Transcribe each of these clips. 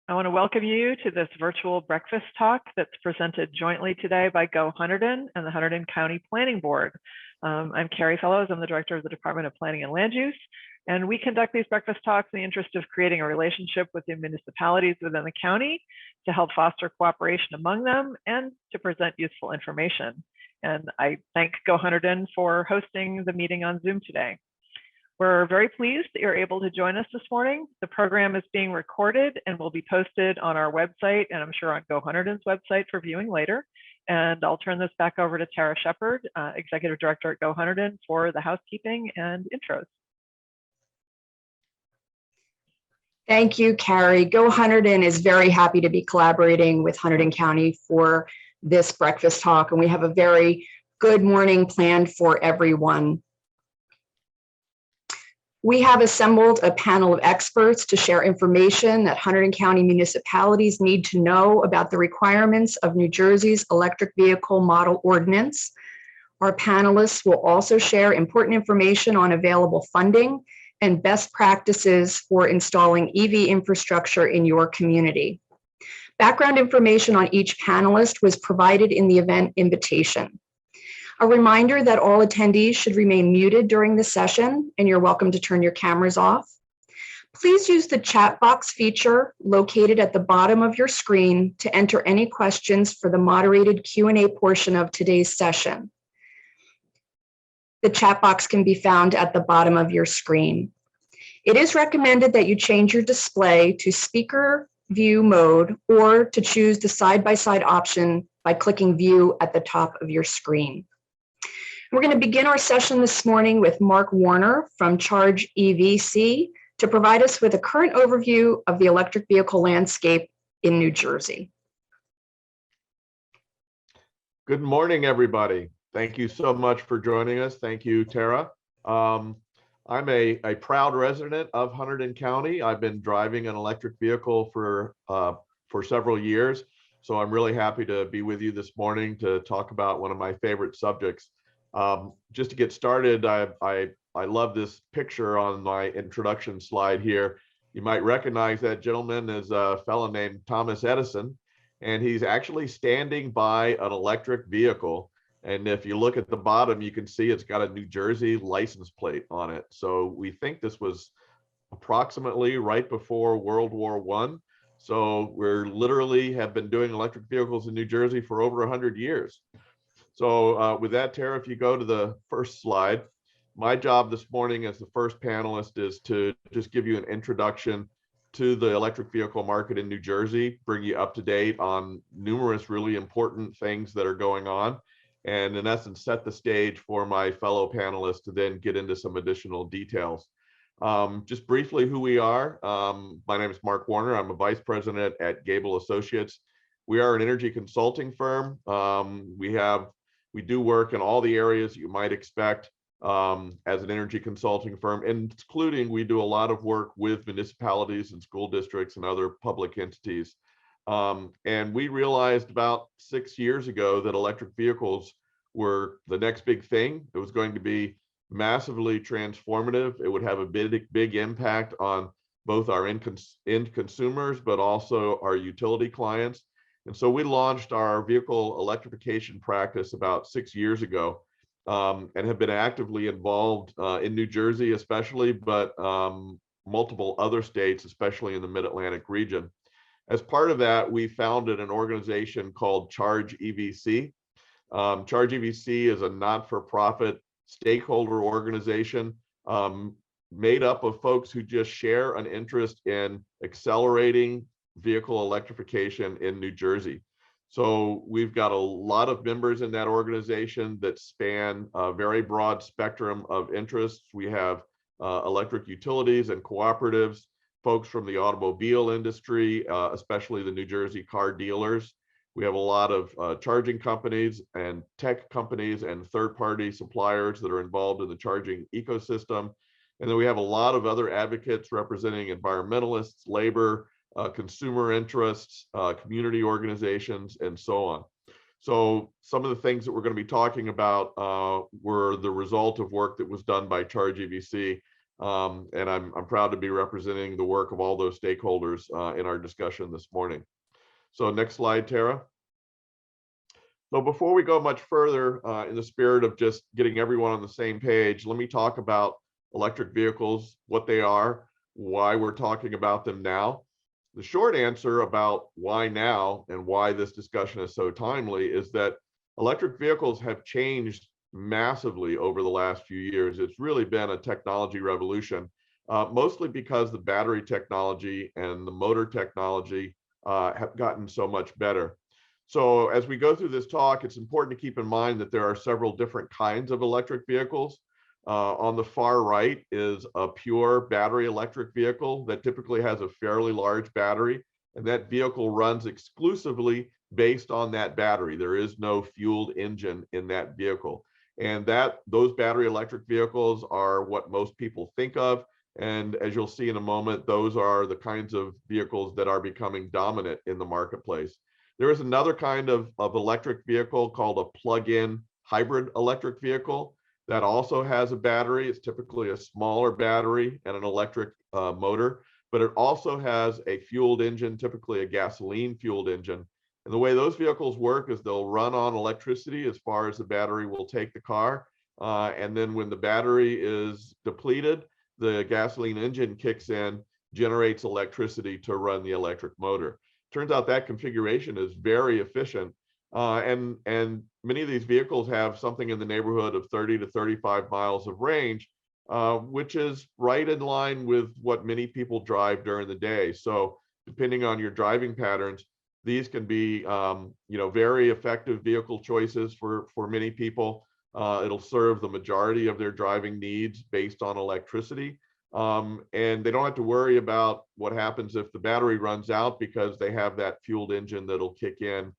I want to welcome you to this virtual breakfast talk that's presented jointly today by Go Hunterdon and the Hunterdon County Planning Board. I'm Carrie Fellows. I'm the Director of the Department of Planning and Land Use, and we conduct these breakfast talks in the interest of creating a relationship with the municipalities within the county to help foster cooperation among them and to present useful information. And I thank Go Hunterdon for hosting the meeting on Zoom today. We're very pleased that you're able to join us this morning. The program is being recorded and will be posted on our website, and I'm sure on Go Hunterdon's website for viewing later. And I'll turn this back over to Tara Shepard, Executive Director at Go Hunterdon, for the housekeeping and intros. Thank you, Carrie. Go Hunterdon is very happy to be collaborating with Hunterdon County for this breakfast talk, and we have a very good morning planned for everyone. We have assembled a panel of experts to share information that Hunterdon County municipalities need to know about the requirements of New Jersey's electric vehicle model ordinance. Our panelists will also share important information on available funding and best practices for installing EV infrastructure in your community. Background information on each panelist was provided in the event invitation. A reminder that all attendees should remain muted during the session, and you're welcome to turn your cameras off. Please use the chat box feature located at the bottom of your screen to enter any questions for the moderated Q&A portion of today's session. The chat box can be found at the bottom of your screen. It is recommended that you change your display to speaker view mode or to choose the side-by-side option by clicking view at the top of your screen. We're going to begin our session this morning with Mark Warner from Charge EVC to provide us with a current overview of the electric vehicle landscape in New Jersey. Good morning, everybody. Thank you so much for joining us. Thank you, Tara. I'm a proud resident of Hunterdon County. I've been driving an electric vehicle for several years, so I'm really happy to be with you this morning to talk about one of my favorite subjects. Just to get started, I love this picture on my introduction slide here. You might recognize that gentleman as a fellow named Thomas Edison, and he's actually standing by an electric vehicle. And if you look at the bottom, you can see it's got a New Jersey license plate on it. So we think this was approximately right before World War I. So we're literally have been doing electric vehicles in New Jersey for over 100 years. So with that, Tara, if you go to the first slide, my job this morning as the first panelist is to just give you an introduction to the electric vehicle market in New Jersey, bring you up to date on numerous really important things that are going on, and in essence, set the stage for my fellow panelists to then get into some additional details. Just briefly who we are. My name is Mark Warner. I'm a vice president at Gable Associates. We are an energy consulting firm. We do work in all the areas you might expect as an energy consulting firm, including we do a lot of work with municipalities and school districts and other public entities. And we realized about 6 years ago that electric vehicles were the next big thing. It was going to be massively transformative. It would have a big impact on both our end consumers, but also our utility clients. And so we launched our vehicle electrification practice about 6 years ago, and have been actively involved in New Jersey especially, but multiple other states, especially in the Mid-Atlantic region. As part of that, we founded an organization called Charge EVC. Charge EVC is a not-for-profit stakeholder organization made up of folks who just share an interest in accelerating vehicle electrification in New Jersey. So we've got a lot of members in that organization that span a very broad spectrum of interests. We have electric utilities and cooperatives, folks from the automobile industry, especially the New Jersey car dealers. We have a lot of charging companies and tech companies and third-party suppliers that are involved in the charging ecosystem. And then we have a lot of other advocates representing environmentalists, labor, consumer interests, community organizations, and so on. So some of the things that we're going to be talking about were the result of work that was done by Charge EVC. And I'm proud to be representing the work of all those stakeholders in our discussion this morning. So next slide, Tara. So before we go much further, in the spirit of just getting everyone on the same page, let me talk about electric vehicles, what they are, why we're talking about them now. The short answer about why now and why this discussion is so timely is that electric vehicles have changed massively over the last few years. It's really been a technology revolution, mostly because the battery technology and the motor technology have gotten so much better. So as we go through this talk, it's important to keep in mind that there are several different kinds of electric vehicles. On the far right is a pure battery electric vehicle that typically has a fairly large battery, and that vehicle runs exclusively based on that battery. There is no fueled engine in that vehicle. And those battery electric vehicles are what most people think of. And as you'll see in a moment, those are the kinds of vehicles that are becoming dominant in the marketplace. There is another kind of electric vehicle called a plug-in hybrid electric vehicle that also has a battery. It's typically a smaller battery and an electric motor, but it also has a fueled engine, typically a gasoline fueled engine. And the way those vehicles work is they'll run on electricity as far as the battery will take the car. And then when the battery is depleted, the gasoline engine kicks in, generates electricity to run the electric motor. Turns out that configuration is very efficient. And many of these vehicles have something in the neighborhood of 30 to 35 miles of range, which is right in line with what many people drive during the day. So depending on your driving patterns, these can be very effective vehicle choices for many people. It'll serve the majority of their driving needs based on electricity. And they don't have to worry about what happens if the battery runs out because they have that fueled engine that'll kick in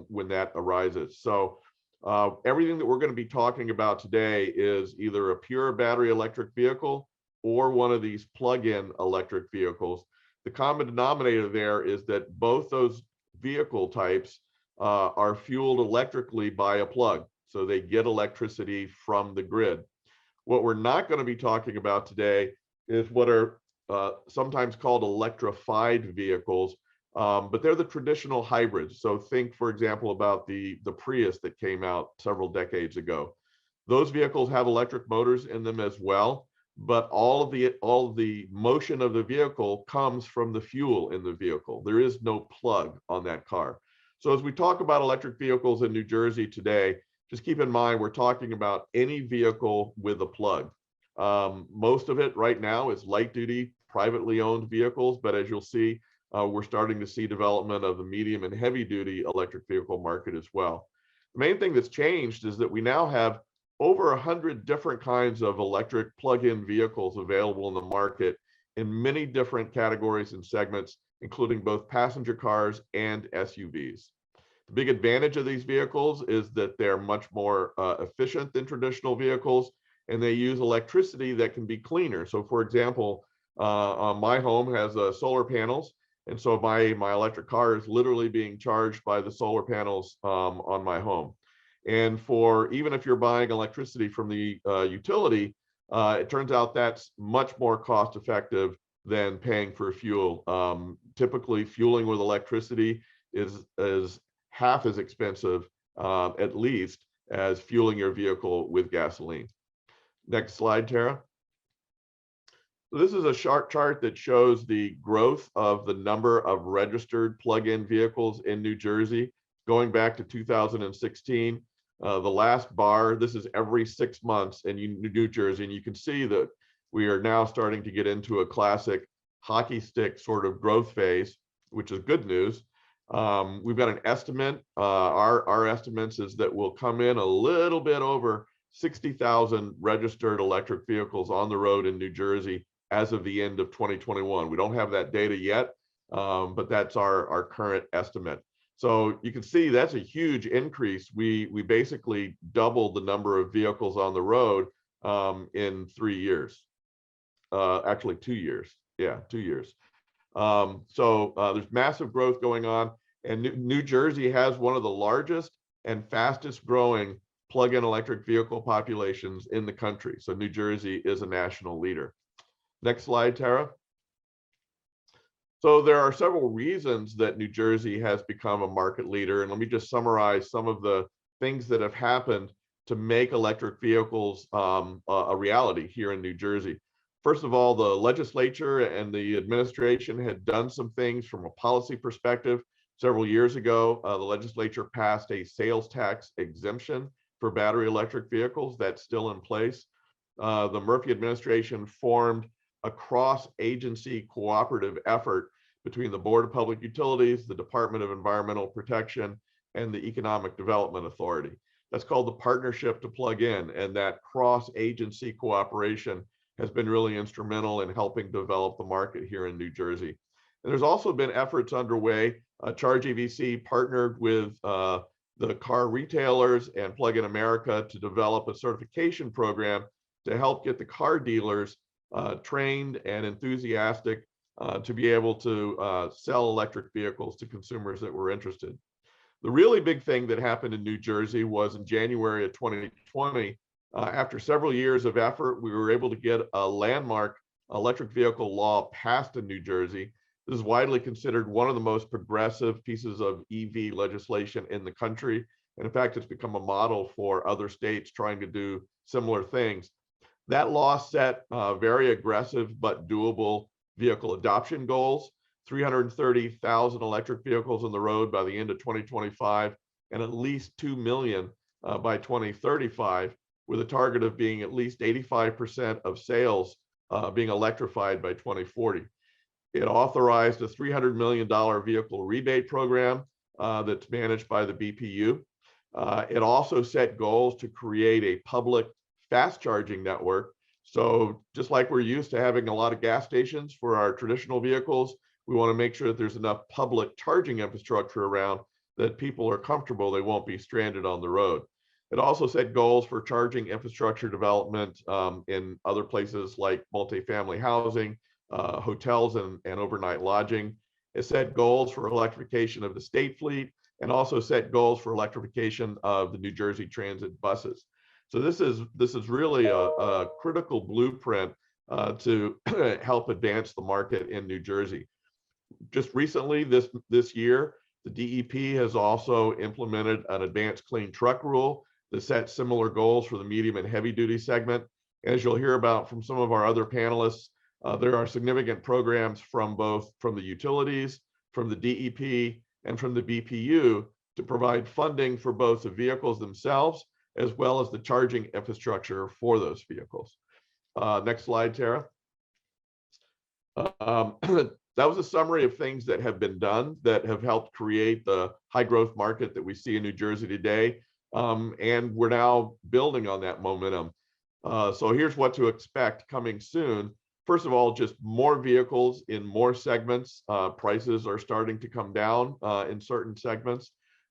when that arises. So everything that we're going to be talking about today is either a pure battery electric vehicle or one of these plug-in electric vehicles. The common denominator there is that both those vehicle types are fueled electrically by a plug. So they get electricity from the grid. What we're not going to be talking about today is what are sometimes called electrified vehicles, but they're the traditional hybrids. So think, for example, about the Prius that came out several decades ago. Those vehicles have electric motors in them as well, but all of the motion of the vehicle comes from the fuel in the vehicle. There is no plug on that car. So as we talk about electric vehicles in New Jersey today, just keep in mind, we're talking about any vehicle with a plug. Most of it right now is light duty, privately owned vehicles, but as you'll see, we're starting to see development of the medium and heavy duty electric vehicle market as well. The main thing that's changed is that we now have over 100 different kinds of electric plug-in vehicles available in the market in many different categories and segments, including both passenger cars and SUVs. The big advantage of these vehicles is that they're much more efficient than traditional vehicles, and they use electricity that can be cleaner. So for example, my home has solar panels, and so my electric car is literally being charged by the solar panels on my home. And even if you're buying electricity from the utility, it turns out that's much more cost effective than paying for fuel. Typically, fueling with electricity is half as expensive, at least, as fueling your vehicle with gasoline. Next slide, Tara. So this is a chart that shows the growth of the number of registered plug-in vehicles in New Jersey going back to 2016. The last bar, this is every 6 months in New Jersey, and you can see that we are now starting to get into a classic hockey stick sort of growth phase, which is good news. We've got an estimate. Our estimates is that we'll come in a little bit over 60,000 registered electric vehicles on the road in New Jersey as of the end of 2021. We don't have that data yet, but that's our current estimate. So you can see that's a huge increase. We basically doubled the number of vehicles on the road in 3 years. Actually 2 years. Yeah, 2 years. So there's massive growth going on, and New Jersey has one of the largest and fastest growing plug-in electric vehicle populations in the country. So New Jersey is a national leader. Next slide, Tara. So there are several reasons that New Jersey has become a market leader. And let me just summarize some of the things that have happened to make electric vehicles a reality here in New Jersey. First of all, the legislature and the administration had done some things from a policy perspective. Several years ago, the legislature passed a sales tax exemption for battery electric vehicles. That's still in place. The Murphy administration formed a cross-agency cooperative effort between the Board of Public Utilities, the Department of Environmental Protection, and the Economic Development Authority. That's called the Partnership to Plug In, and that cross-agency cooperation has been really instrumental in helping develop the market here in New Jersey. And there's also been efforts underway. Charge EVC partnered with the car retailers and Plug-in America to develop a certification program to help get the car dealers trained and enthusiastic to be able to sell electric vehicles to consumers that were interested. The really big thing that happened in New Jersey was in January of 2020, after several years of effort, we were able to get a landmark electric vehicle law passed in New Jersey. This is widely considered one of the most progressive pieces of EV legislation in the country. And in fact, it's become a model for other states trying to do similar things. That law set very aggressive but doable vehicle adoption goals, 330,000 electric vehicles on the road by the end of 2025, and at least 2 million by 2035, with a target of being at least 85% of sales being electrified by 2040. It authorized a $300 million vehicle rebate program that's managed by the BPU. It also set goals to create a public fast charging network. So just like we're used to having a lot of gas stations for our traditional vehicles, we want to make sure that there's enough public charging infrastructure around that people are comfortable they won't be stranded on the road. It also set goals for charging infrastructure development in other places like multifamily housing, hotels and overnight lodging. It set goals for electrification of the state fleet and also set goals for electrification of the New Jersey Transit buses. So this is really a critical blueprint to help advance the market in New Jersey. Just recently, this year, the DEP has also implemented an advanced clean truck rule that sets similar goals for the medium and heavy duty segment. As you'll hear about from some of our other panelists, there are significant programs from the utilities, from the DEP, and from the BPU to provide funding for both the vehicles themselves as well as the charging infrastructure for those vehicles. Next slide, Tara. That was a summary of things that have been done that have helped create the high growth market that we see in New Jersey today. And we're now building on that momentum. So here's what to expect coming soon. First of all, just more vehicles in more segments. Prices are starting to come down in certain segments.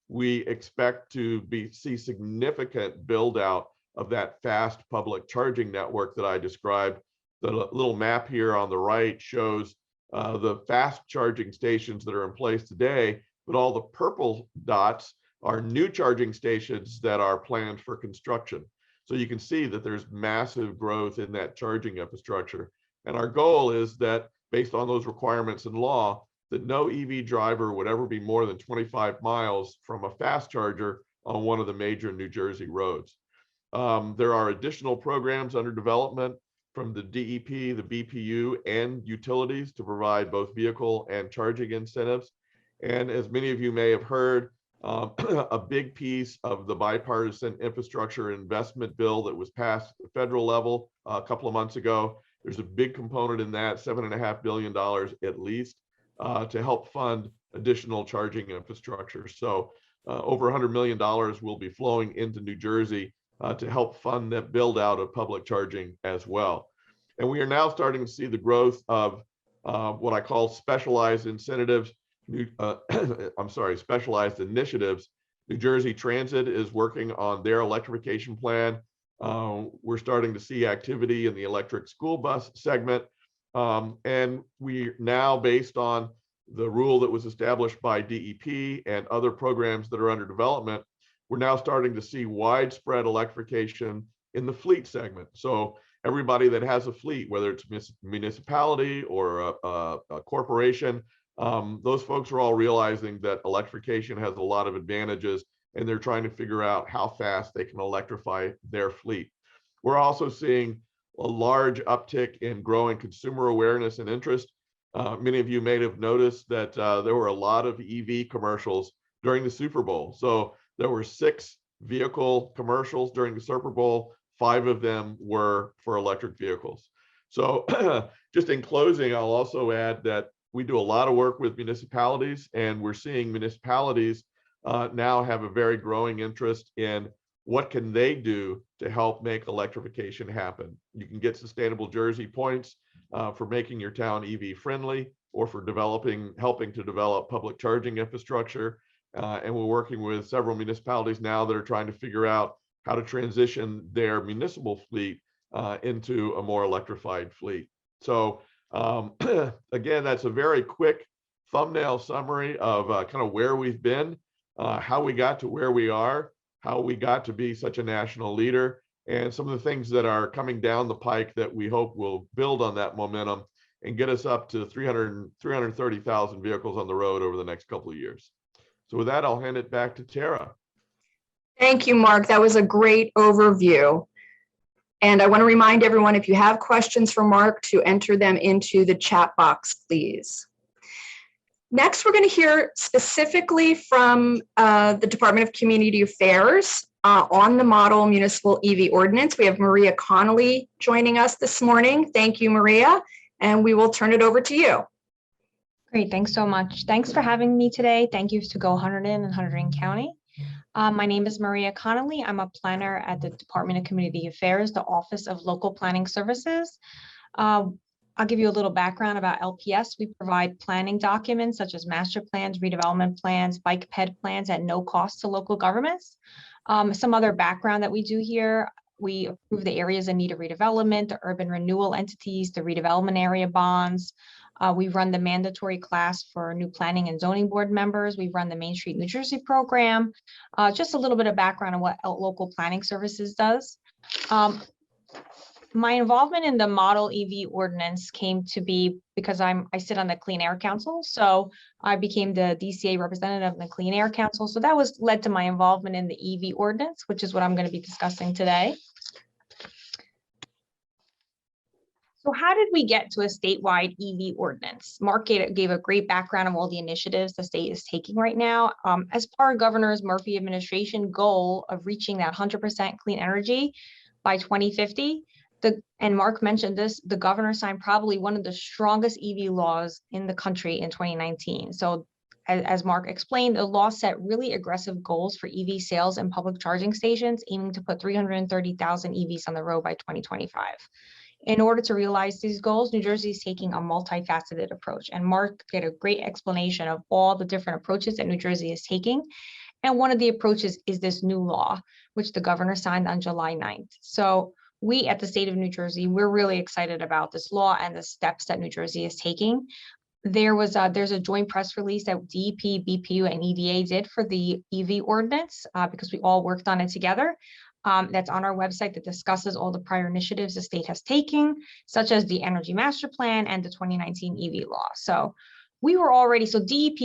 We expect to see significant build out of that fast public charging network that I described. The little map here on the right shows the fast charging stations that are in place today, but all the purple dots are new charging stations that are planned for construction. So you can see that there's massive growth in that charging infrastructure. And our goal is that based on those requirements in law, that no EV driver would ever be more than 25 miles from a fast charger on one of the major New Jersey roads. There are additional programs under development from the DEP, the BPU, and utilities to provide both vehicle and charging incentives. And as many of you may have heard, a big piece of the bipartisan infrastructure investment bill that was passed at the federal level a couple of months ago, there's a big component in that, $7.5 billion at least, to help fund additional charging infrastructure. So over $100 million will be flowing into New Jersey to help fund that build out of public charging as well. And we are now starting to see the growth of what I call specialized incentives. Specialized initiatives. New Jersey Transit is working on their electrification plan. We're starting to see activity in the electric school bus segment. And we now, based on the rule that was established by DEP and other programs that are under development, we're now starting to see widespread electrification in the fleet segment. So everybody that has a fleet, whether it's municipality or a corporation, those folks are all realizing that electrification has a lot of advantages, and they're trying to figure out how fast they can electrify their fleet. We're also seeing a large uptick in growing consumer awareness and interest. Many of you may have noticed that there were a lot of EV commercials during the Super Bowl. So there were 6 vehicle commercials during the Super Bowl. 5 of them were for electric vehicles. So just in closing, I'll also add that we do a lot of work with municipalities, and we're seeing municipalities now have a very growing interest in what can they do to help make electrification happen. You can get Sustainable Jersey points for making your town EV friendly, or for helping to develop public charging infrastructure. And we're working with several municipalities now that are trying to figure out how to transition their municipal fleet into a more electrified fleet. So again, that's a very quick thumbnail summary of kind of where we've been, how we got to where we are, how we got to be such a national leader, and some of the things that are coming down the pike that we hope will build on that momentum and get us up to 330,000 vehicles on the road over the next couple of years. So with that, I'll hand it back to Tara. Thank you, Mark. That was a great overview. And I want to remind everyone, if you have questions for Mark, to enter them into the chat box, please. Next, we're going to hear specifically from the Department of Community Affairs on the model municipal EV ordinance. We have Maria Connolly joining us this morning. Thank you, Maria. And we will turn it over to you. Great, thanks so much. Thanks for having me today. Thank you to Go Hunterdon and Hunterdon County. My name is Maria Connolly. I'm a planner at the Department of Community Affairs, the Office of Local Planning Services. I'll give you a little background about LPS. We provide planning documents such as master plans, redevelopment plans, bike ped plans at no cost to local governments. Some other background that we do here: we approve the areas in need of redevelopment, the urban renewal entities, the redevelopment area bonds. We run the mandatory class for new planning and zoning board members. We run the Main Street New Jersey program. Just a little bit of background on what local planning services does. My involvement in the model EV ordinance came to be because I sit on the Clean Air Council. So I became the DCA representative of the Clean Air Council. So that led to my involvement in the EV ordinance, which is what I'm going to be discussing today. So how did we get to a statewide EV ordinance? Mark gave a great background of all the initiatives the state is taking right now. As part of Governor's Murphy administration goal of reaching that 100% clean energy by 2050, and Mark mentioned this, the governor signed probably one of the strongest EV laws in the country in 2019. So as Mark explained, the law set really aggressive goals for EV sales and public charging stations, aiming to put 330,000 EVs on the road by 2025. In order to realize these goals, New Jersey is taking a multifaceted approach. And Mark did a great explanation of all the different approaches that New Jersey is taking. And one of the approaches is this new law, which the governor signed on July 9th. So we at the state of New Jersey, we're really excited about this law and the steps that New Jersey is taking. There's a joint press release that DEP, BPU, and EDA did for the EV ordinance because we all worked on it together. That's on our website that discusses all the prior initiatives the state has taken, such as the Energy Master Plan and the 2019 EV law. So we were already, so DEP,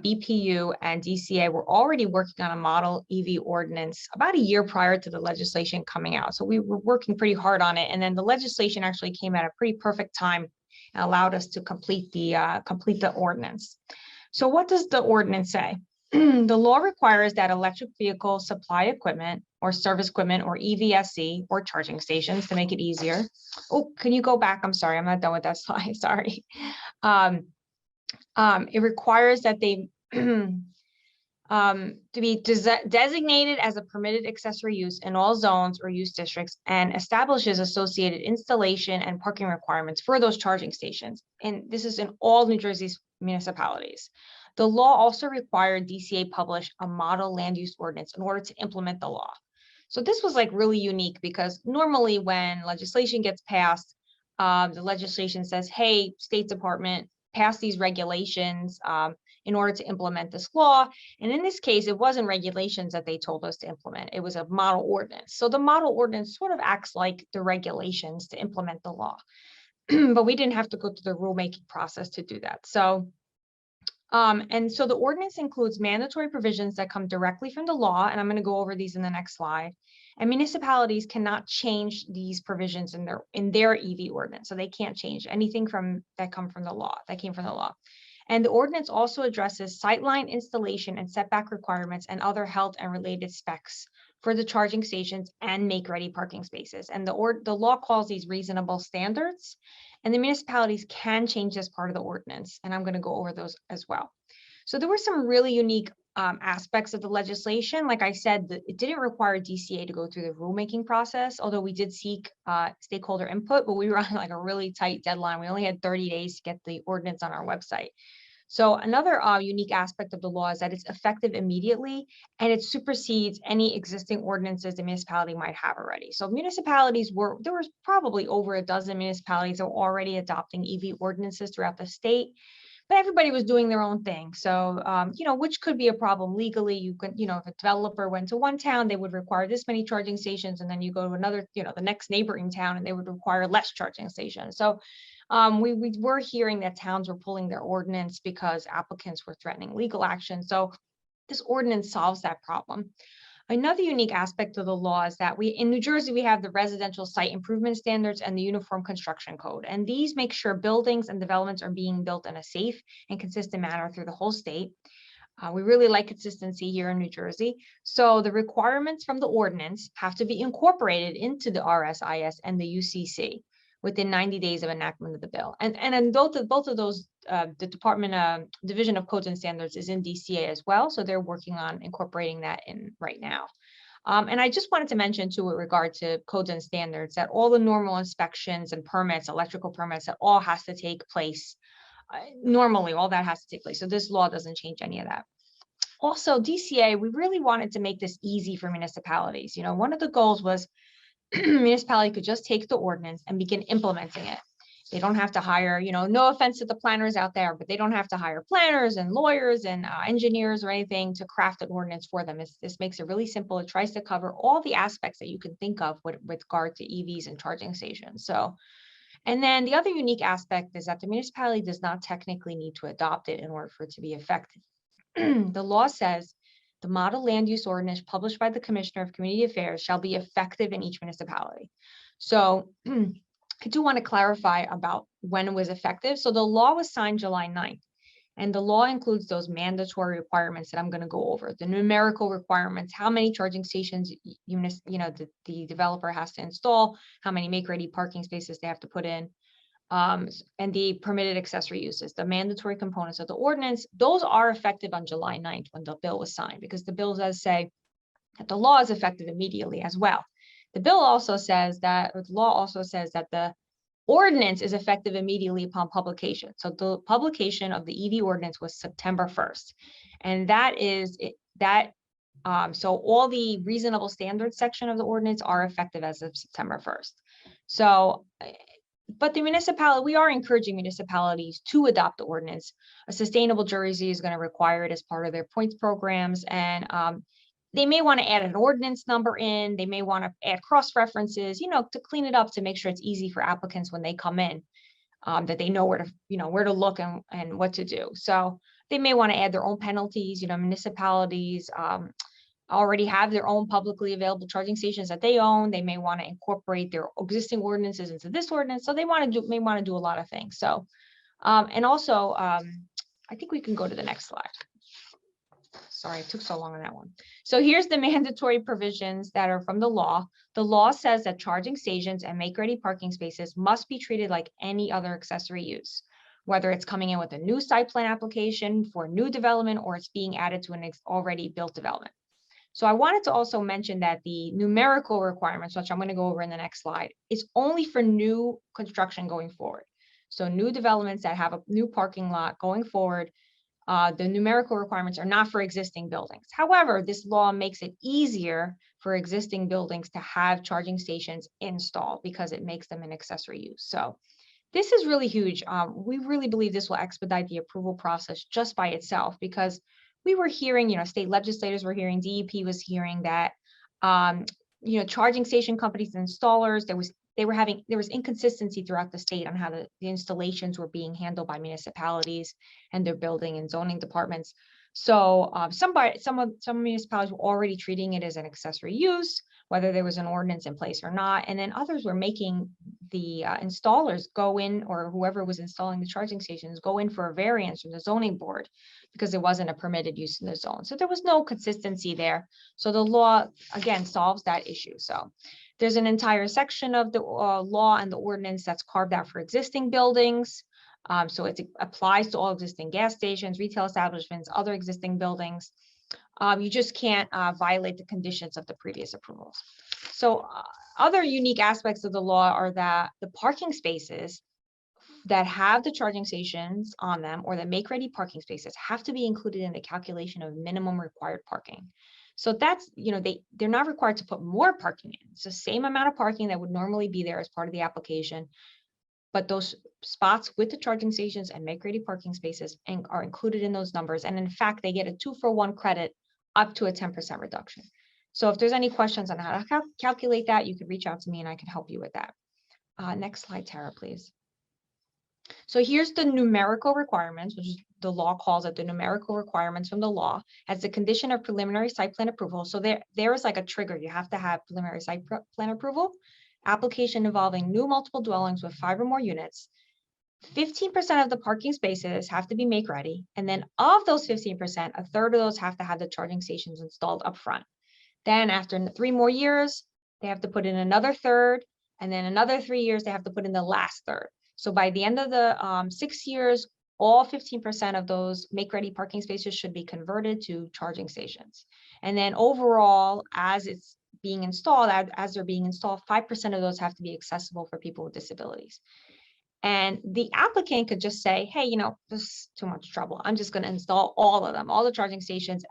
BPU, and DCA were already working on a model EV ordinance about a year prior to the legislation coming out. So we were working pretty hard on it. And then the legislation actually came at a pretty perfect time and allowed us to complete the ordinance. So what does the ordinance say? The law requires that electric vehicle supply equipment or service equipment or EVSE or charging stations, to make it easier. Oh, can you go back? I'm sorry, I'm not done with that slide, sorry. It requires that they to be designated as a permitted accessory use in all zones or use districts, and establishes associated installation and parking requirements for those charging stations. And this is in all New Jersey's municipalities. The law also required DCA publish a model land use ordinance in order to implement the law. So this was like really unique because normally when legislation gets passed, the legislation says, hey, State Department, pass these regulations in order to implement this law. And in this case, it wasn't regulations that they told us to implement. It was a model ordinance. So the model ordinance sort of acts like the regulations to implement the law. But we didn't have to go through the rulemaking process to do that. So the ordinance includes mandatory provisions that come directly from the law, and I'm going to go over these in the next slide. And municipalities cannot change these provisions in their EV ordinance, so they can't change anything that came from the law. And the ordinance also addresses sightline installation and setback requirements and other health and related specs for the charging stations and make-ready parking spaces. And the law calls these reasonable standards, and the municipalities can change this part of the ordinance. And I'm going to go over those as well. So there were some really unique aspects of the legislation. Like I said, it didn't require DCA to go through the rulemaking process, although we did seek stakeholder input, but we were on like a really tight deadline. We only had 30 days to get the ordinance on our website. So another unique aspect of the law is that it's effective immediately, and it supersedes any existing ordinances the municipality might have already. So there was probably over a dozen municipalities that were already adopting EV ordinances throughout the state, but everybody was doing their own thing. So, which could be a problem legally. You could, if a developer went to one town, they would require this many charging stations, and then you go to another, the next neighboring town, and they would require less charging stations. So we were hearing that towns were pulling their ordinance because applicants were threatening legal action. So this ordinance solves that problem. Another unique aspect of the law is that in New Jersey, we have the residential site improvement standards and the uniform construction code. And these make sure buildings and developments are being built in a safe and consistent manner through the whole state. We really like consistency here in New Jersey. So the requirements from the ordinance have to be incorporated into the RSIS and the UCC within 90 days of enactment of the bill. And in both of those, the Division of Codes and Standards is in DCA as well. So they're working on incorporating that in right now. And I just wanted to mention too, with regard to codes and standards, that all the normal inspections and permits, electrical permits, that all has to take place. Normally, all that has to take place. So this law doesn't change any of that. Also, DCA, we really wanted to make this easy for municipalities. One of the goals was municipality could just take the ordinance and begin implementing it. They don't have to hire, no offense to the planners out there, but they don't have to hire planners and lawyers and engineers or anything to craft an ordinance for them. This makes it really simple. It tries to cover all the aspects that you can think of with regard to EVs and charging stations. So, and then the other unique aspect is that the municipality does not technically need to adopt it in order for it to be effective. The law says the model land use ordinance published by the Commissioner of Community Affairs shall be effective in each municipality. So I do want to clarify about when it was effective. So the law was signed July 9th, and the law includes those mandatory requirements that I'm going to go over, the numerical requirements, how many charging stations the developer has to install, how many make-ready parking spaces they have to put in, and the permitted accessory uses, the mandatory components of the ordinance. Those are effective on July 9th when the bill was signed, because the bill does say that the law is effective immediately as well. The law also says that the ordinance is effective immediately upon publication. So the publication of the EV ordinance was September 1st. And so all the reasonable standards section of the ordinance are effective as of September 1st. So, but we are encouraging municipalities to adopt the ordinance. A Sustainable Jersey is going to require it as part of their points programs. And they may want to add an ordinance number in. They may want to add cross-references, to clean it up, to make sure it's easy for applicants when they come in, that they know where to look and what to do. So they may want to add their own penalties. Municipalities already have their own publicly available charging stations that they own. They may want to incorporate their existing ordinances into this ordinance. So they may want to do a lot of things. So, and also, I think we can go to the next slide. Sorry, it took so long on that one. So here's the mandatory provisions that are from the law. The law says that charging stations and make-ready parking spaces must be treated like any other accessory use, whether it's coming in with a new site plan application for new development or it's being added to an already built development. So I wanted to also mention that the numerical requirements, which I'm going to go over in the next slide, is only for new construction going forward. So new developments that have a new parking lot going forward, the numerical requirements are not for existing buildings. However, this law makes it easier for existing buildings to have charging stations installed because it makes them an accessory use. So This is really huge. We really believe this will expedite the approval process just by itself, because we were hearing, state legislators were hearing, DEP was hearing that, charging station companies and installers, there was inconsistency throughout the state on how the installations were being handled by municipalities and their building and zoning departments. So some municipalities were already treating it as an accessory use, whether there was an ordinance in place or not. And then others were making the installers go in, or whoever was installing the charging stations, go in for a variance from the zoning board because it wasn't a permitted use in the zone. So there was no consistency there. So the law, again, solves that issue. So there's an entire section of the law and the ordinance that's carved out for existing buildings. So it applies to all existing gas stations, retail establishments, other existing buildings. You just can't violate the conditions of the previous approvals. So other unique aspects of the law are that the parking spaces that have the charging stations on them, or the make-ready parking spaces, have to be included in the calculation of minimum required parking. So that's, they're not required to put more parking in. It's the same amount of parking that would normally be there as part of the application, but those spots with the charging stations and make-ready parking spaces are included in those numbers. And in fact, they get a 2-for-1 credit up to a 10% reduction. So if there's any questions on how to calculate that, you could reach out to me and I can help you with that. Next slide, Tara, please. So here's the numerical requirements, which is the law calls it the numerical requirements from the law as the condition of preliminary site plan approval. So there is like a trigger. You have to have preliminary site plan approval, application involving new multiple dwellings with 5 or more units. 15% of the parking spaces have to be make ready. And then of those 15%, a third of those have to have the charging stations installed up front. Then after 3 more years, they have to put in another third. And then another 3 years, they have to put in the last third. So by the end of the 6 years, all 15% of those make-ready parking spaces should be converted to charging stations. And then overall, as it's being installed, as they're being installed, 5% of those have to be accessible for people with disabilities. And the applicant could just say, hey, this is too much trouble. I'm just going to install all of them, all the charging stations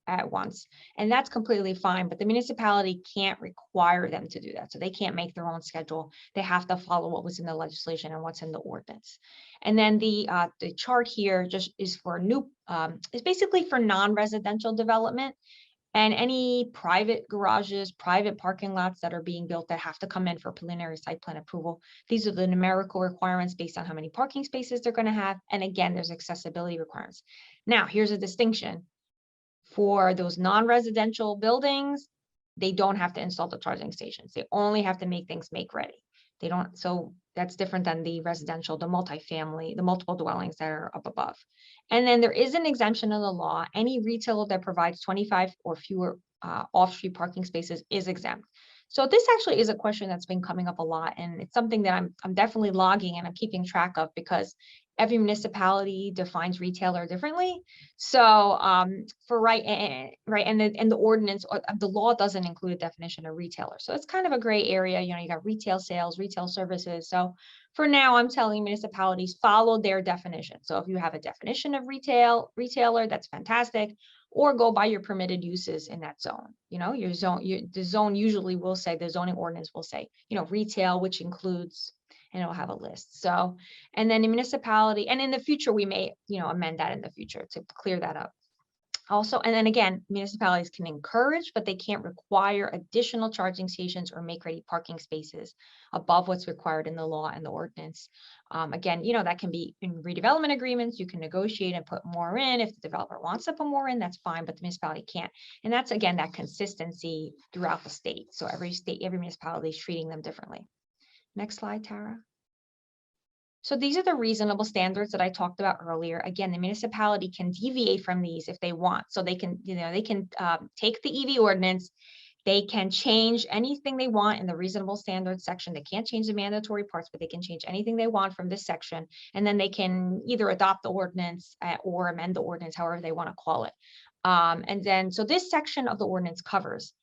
at once. And that's completely fine. But the municipality can't require them to do that. So they can't make their own schedule. They have to follow what was in the legislation and what's in the ordinance. And then the chart here just is for is basically for non-residential development. And any private garages, private parking lots that are being built that have to come in for preliminary site plan approval. These are the numerical requirements based on how many parking spaces they're going to have. And again, there's accessibility requirements. Now, here's a distinction. For those non-residential buildings, they don't have to install the charging stations. They only have to make things make ready. They don't, so that's different than the residential, the multifamily, the multiple dwellings that are up above. And then there is an exemption in the law. Any retailer that provides 25 or fewer off-street parking spaces is exempt. So this actually is a question that's been coming up a lot, and it's something that I'm definitely logging and I'm keeping track of, because every municipality defines retailer differently. So and the ordinance or the law doesn't include a definition of retailer. So it's kind of a gray area. You got retail sales, retail services. So for now, I'm telling municipalities follow their definition. So if you have a definition of retailer, that's fantastic. Or go by your permitted uses in that zone. Your zone, the zone usually will say, the zoning ordinance will say, retail, which includes, and it'll have a list. So, and then the municipality, and in the future, we may, amend that in the future to clear that up. Also, and then again, municipalities can encourage, but they can't require additional charging stations or make-ready parking spaces above what's required in the law and the ordinance. Again, that can be in redevelopment agreements. You can negotiate and put more in. If the developer wants to put more in, that's fine, but the municipality can't. And that's, again, that consistency throughout the state. So every state, every municipality is treating them differently. Next slide, Tara. So these are the reasonable standards that I talked about earlier. Again, the municipality can deviate from these if they want. So they can, take the EV ordinance, they can change anything they want in the reasonable standards section. They can't change the mandatory parts, but they can change anything they want from this section. And then they can either adopt the ordinance or amend the ordinance, however they want to call it. And then, so this section of the ordinance covers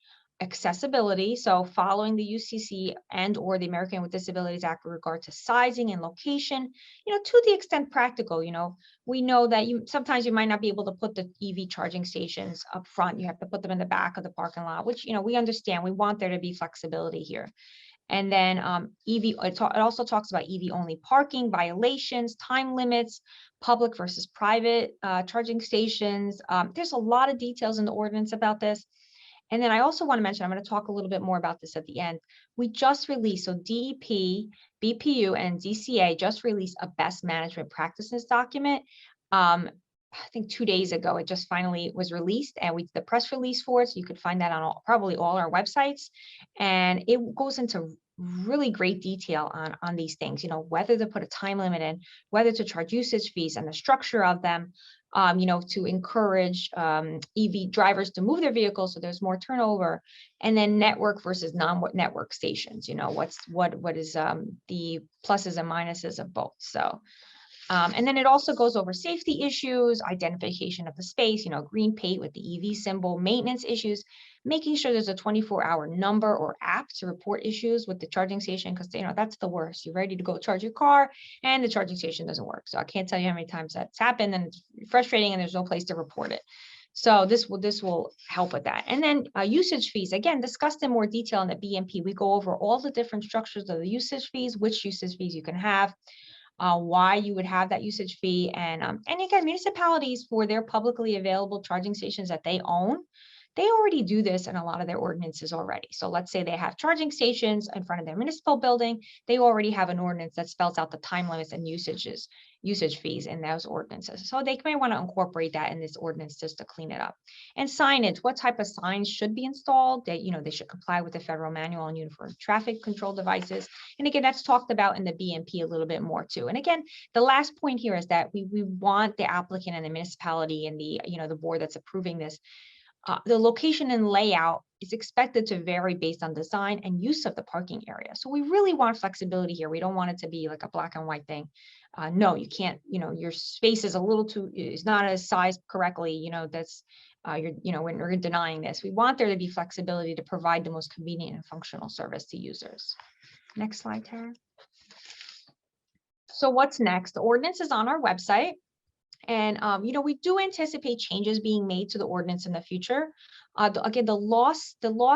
accessibility, so following the UCC and or the American with Disabilities Act with regard to sizing and location, to the extent practical. We know that sometimes you might not be able to put the EV charging stations up front. You have to put them in the back of the parking lot, which we understand. We want there to be flexibility here. And then it also talks about EV only parking, violations, time limits, public versus private charging stations. There's a lot of details in the ordinance about this. And then I also want to mention, I'm going to talk a little bit more about this at the end. We just released, so DEP, BPU, and DCA just released a best management practices document. I think 2 days ago, it just finally was released, and we did the press release for it. So you could find that on probably all our websites. And it goes into really great detail on these things, you know, whether to put a time limit in, whether to charge usage fees and the structure of them, you know, to encourage EV drivers to move their vehicles so there's more turnover, and then network versus non-network stations, you know, what is the pluses and minuses of both. So and then it also goes over safety issues, identification of the space, you know, green paint with the EV symbol, maintenance issues, making sure there's a 24-hour number or app to report issues with the charging station, because, you know, that's the worst. You're ready to go charge your car and the charging station doesn't work. So I can't tell you how many times that's happened, and it's frustrating and there's no place to report it. So this will help with that. And then usage fees, again, discussed in more detail in the BMP. We go over all the different structures of the usage fees, which usage fees you can have, why you would have that usage fee. And again, municipalities, for their publicly available charging stations that they own, they already do this in a lot of their ordinances already. So let's say they have charging stations in front of their municipal building, they already have an ordinance that spells out the time limits and usage fees in those ordinances. So they may want to incorporate that in this ordinance just to clean it up. And signage, what type of signs should be installed? They, you know, they should comply with the federal manual on uniform traffic control devices. And again, that's talked about in the BMP a little bit more too. And again, the last point here is that we want the applicant and the municipality and the, you know, the board that's approving this, the location and layout is expected to vary based on design and use of the parking area. So we really want flexibility here. We don't want it to be like a black and white thing. No, you can't, you know, your space is a little too, is not as sized correctly, you know, that's, you know, when we're denying this, we want there to be flexibility to provide the most convenient and functional service to users. Next slide, Tara. So what's next? The ordinance is on our website. And, you know, we do anticipate changes being made to the ordinance in the future. Again, the law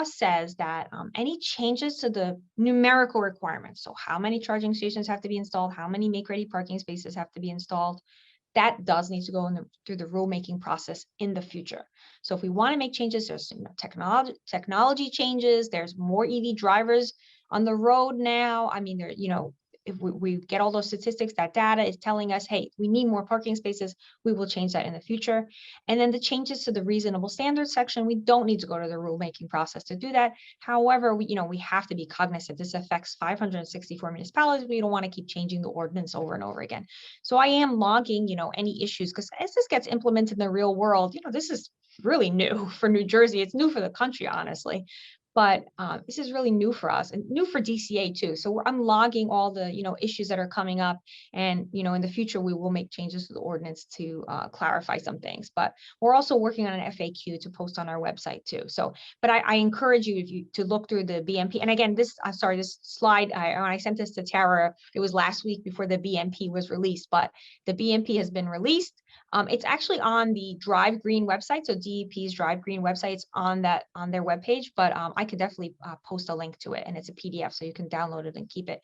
says that any changes to the numerical requirements, so how many charging stations have to be installed, how many make-ready parking spaces have to be installed, that does need to go through the rulemaking process in the future. So if we want to make changes, there's, you know, technology changes, there's more EV drivers on the road now. I mean, there, you know, if we get all those statistics, that data is telling us, hey, we need more parking spaces, we will change that in the future. And then the changes to the reasonable standards section, we don't need to go to the rulemaking process to do that. However, we have to be cognizant this affects 564 municipalities. We don't want to keep changing the ordinance over and over again. So I am logging, you know, any issues, because as this gets implemented in the real world, you know, this is really new for New Jersey. It's new for the country, honestly. But this is really new for us and new for DCA too. So I'm logging all the, you know, issues that are coming up, and, you know, in the future, we will make changes to the ordinance to clarify some things, but we're also working on an FAQ to post on our website too. So, but I encourage you to look through the BMP. And again, this slide, when I sent this to Tara, it was last week before the BMP was released, but the BMP has been released. It's actually on the Drive Green website. So DEP's Drive Green website, it's on their webpage, but I could definitely post a link to it, and it's a PDF, so you can download it and keep it.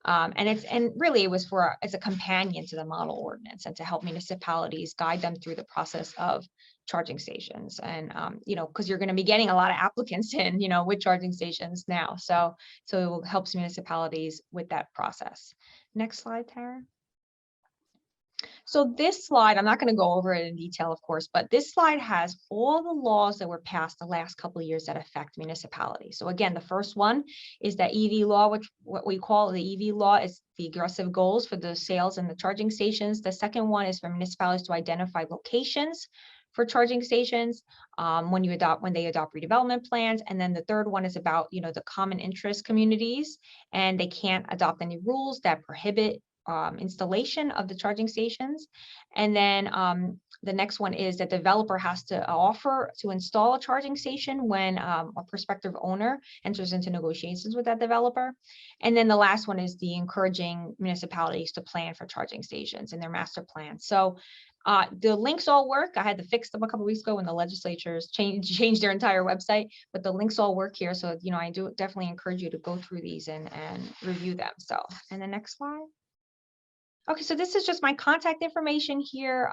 And really it was as a companion to the model ordinance and to help municipalities guide them through the process of charging stations. And, you know, because you're going to be getting a lot of applicants in, you know, with charging stations now. So it will help municipalities with that process. Next slide, Tara. So this slide, I'm not going to go over it in detail, of course, but this slide has all the laws that were passed the last couple of years that affect municipalities. So again, the first one is the EV law, which what we call the EV law is the aggressive goals for the sales and the charging stations. The second one is for municipalities to identify locations for charging stations when they adopt redevelopment plans. And then the third one is about, you know, the common interest communities, and they can't adopt any rules that prohibit installation of the charging stations. And then the next one is that the developer has to offer to install a charging station when a prospective owner enters into negotiations with that developer. And then the last one is the encouraging municipalities to plan for charging stations in their master plan. So The links all work. I had to fix them a couple weeks ago when the legislatures changed their entire website, but the links all work here. So, I do definitely encourage you to go through these and review them. So, and the next slide. Okay, so this is just my contact information here.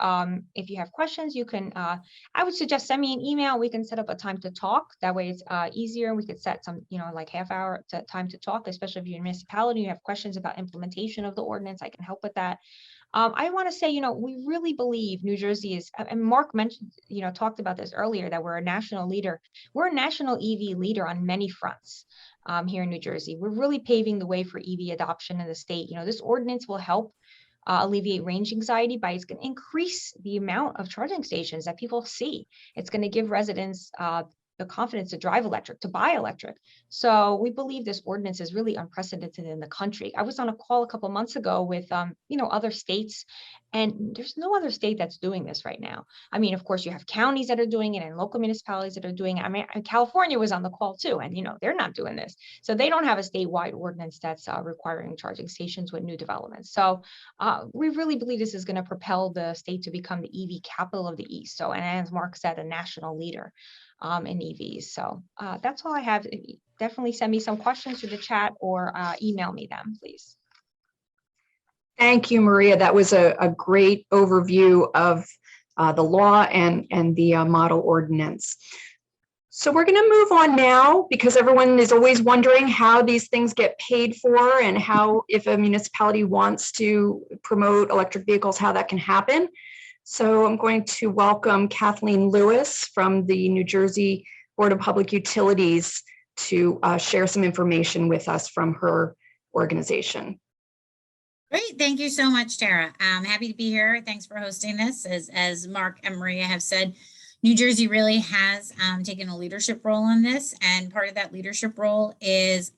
If you have questions, you can, I would suggest send me an email. We can set up a time to talk. That way it's easier. We could set some, like half-hour time to talk, especially if you're in a municipality, you have questions about implementation of the ordinance. I can help with that. I want to say, we really believe New Jersey is, and Mark mentioned, talked about this earlier, that we're a national leader. We're a national EV leader on many fronts here in New Jersey. We're really paving the way for EV adoption in the state. This ordinance will help alleviate range anxiety by, it's going to increase the amount of charging stations that people see. It's going to give residents the confidence to drive electric, to buy electric. So we believe this ordinance is really unprecedented in the country. I was on a call a couple of months ago with, other states, and there's no other state that's doing this right now. I mean, of course, you have counties that are doing it and local municipalities that are doing it. I mean, California was on the call too, and they're not doing this. So they don't have a statewide ordinance that's requiring charging stations with new developments. So we really believe this is going to propel the state to become the EV capital of the East. So, and as Mark said, a national leader in EVs. So that's all I have. Definitely send me some questions through the chat or email me them, please. Thank you, Maria. That was a great overview of the law and the model ordinance. So we're going to move on now, because everyone is always wondering how these things get paid for and how, if a municipality wants to promote electric vehicles, how that can happen. So I'm going to welcome Kathleen Lewis from the New Jersey Board of Public Utilities to share some information with us from her organization. Great. Thank you so much, Tara. I'm happy to be here. Thanks for hosting this. As Mark and Maria have said, New Jersey really has taken a leadership role on this. And part of that leadership role is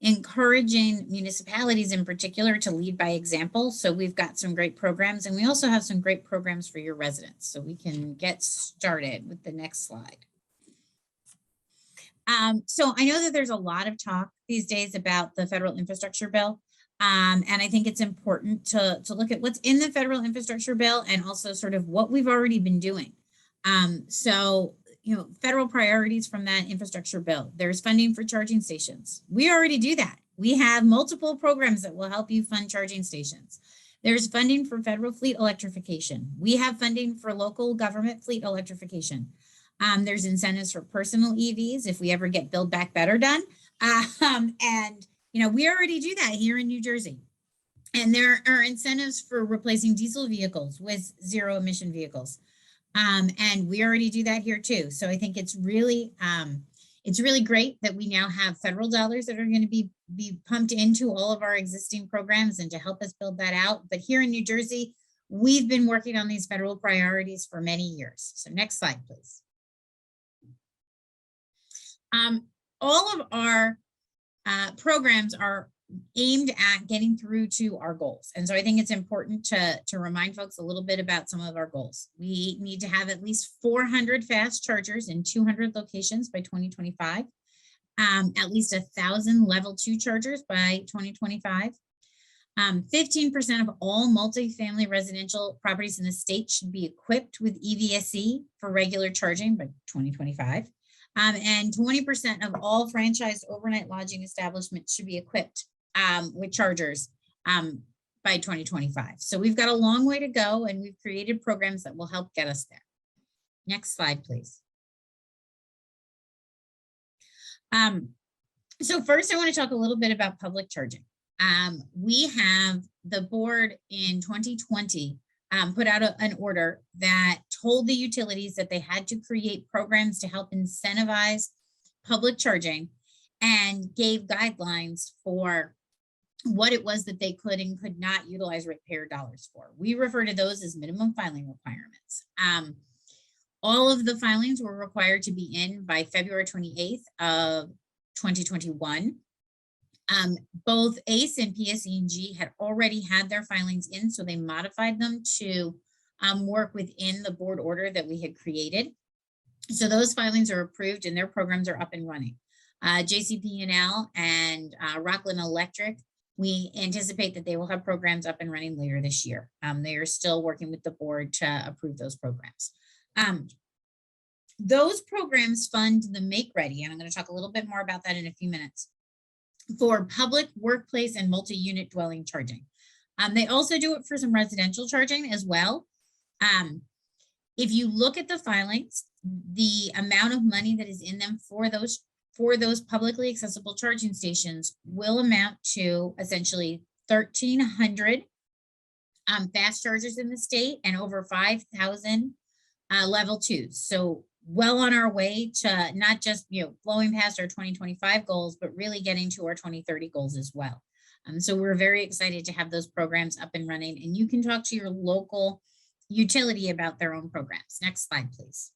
encouraging municipalities in particular to lead by example. So we've got some great programs, and we also have some great programs for your residents. So we can get started with the next slide. So I know that there's a lot of talk these days about the federal infrastructure bill. And I think it's important to look at what's in the federal infrastructure bill and also sort of what we've already been doing. Federal priorities from that infrastructure bill. There's funding for charging stations. We already do that. We have multiple programs that will help you fund charging stations. There's funding for federal fleet electrification. We have funding for local government fleet electrification. There's incentives for personal EVs if we ever get Build Back Better done. We already do that here in New Jersey. And there are incentives for replacing diesel vehicles with zero emission vehicles. And we already do that here too. So I think it's really great that we now have federal dollars that are going to be pumped into all of our existing programs and to help us build that out. But here in New Jersey, we've been working on these federal priorities for many years. So next slide, please. All of our programs are aimed at getting through to our goals. And so I think it's important to remind folks a little bit about some of our goals. We need to have at least 400 fast chargers in 200 locations by 2025, at least 1,000 level 2 chargers by 2025. 15% of all multifamily residential properties in the state should be equipped with EVSE for regular charging by 2025. And 20% of all franchised overnight lodging establishments should be equipped with chargers by 2025. So we've got a long way to go, and we've created programs that will help get us there. Next slide, please. So first, I want to talk a little bit about public charging. We have the board in 2020 put out an order that told the utilities that they had to create programs to help incentivize public charging and gave guidelines for what it was that they could and could not utilize ratepayer dollars for. We refer to those as minimum filing requirements. All of the filings were required to be in by February 28th of 2021. Both ACE and PSE&G had already had their filings in, so they modified them to work within the board order that we had created. So those filings are approved and their programs are up and running. JCP&L and Rockland Electric, we anticipate that they will have programs up and running later this year. They are still working with the board to approve those programs. Those programs fund the Make Ready, and I'm going to talk a little bit more about that in a few minutes, for public, workplace, and multi-unit dwelling charging. They also do it for some residential charging as well. If you look at the filings, the amount of money that is in them for those publicly accessible charging stations will amount to essentially 1,300 fast chargers in the state and over 5,000 level 2s. So well on our way to not just, blowing past our 2025 goals, but really getting to our 2030 goals as well. So we're very excited to have those programs up and running, and you can talk to your local utility about their own programs. Next slide, please.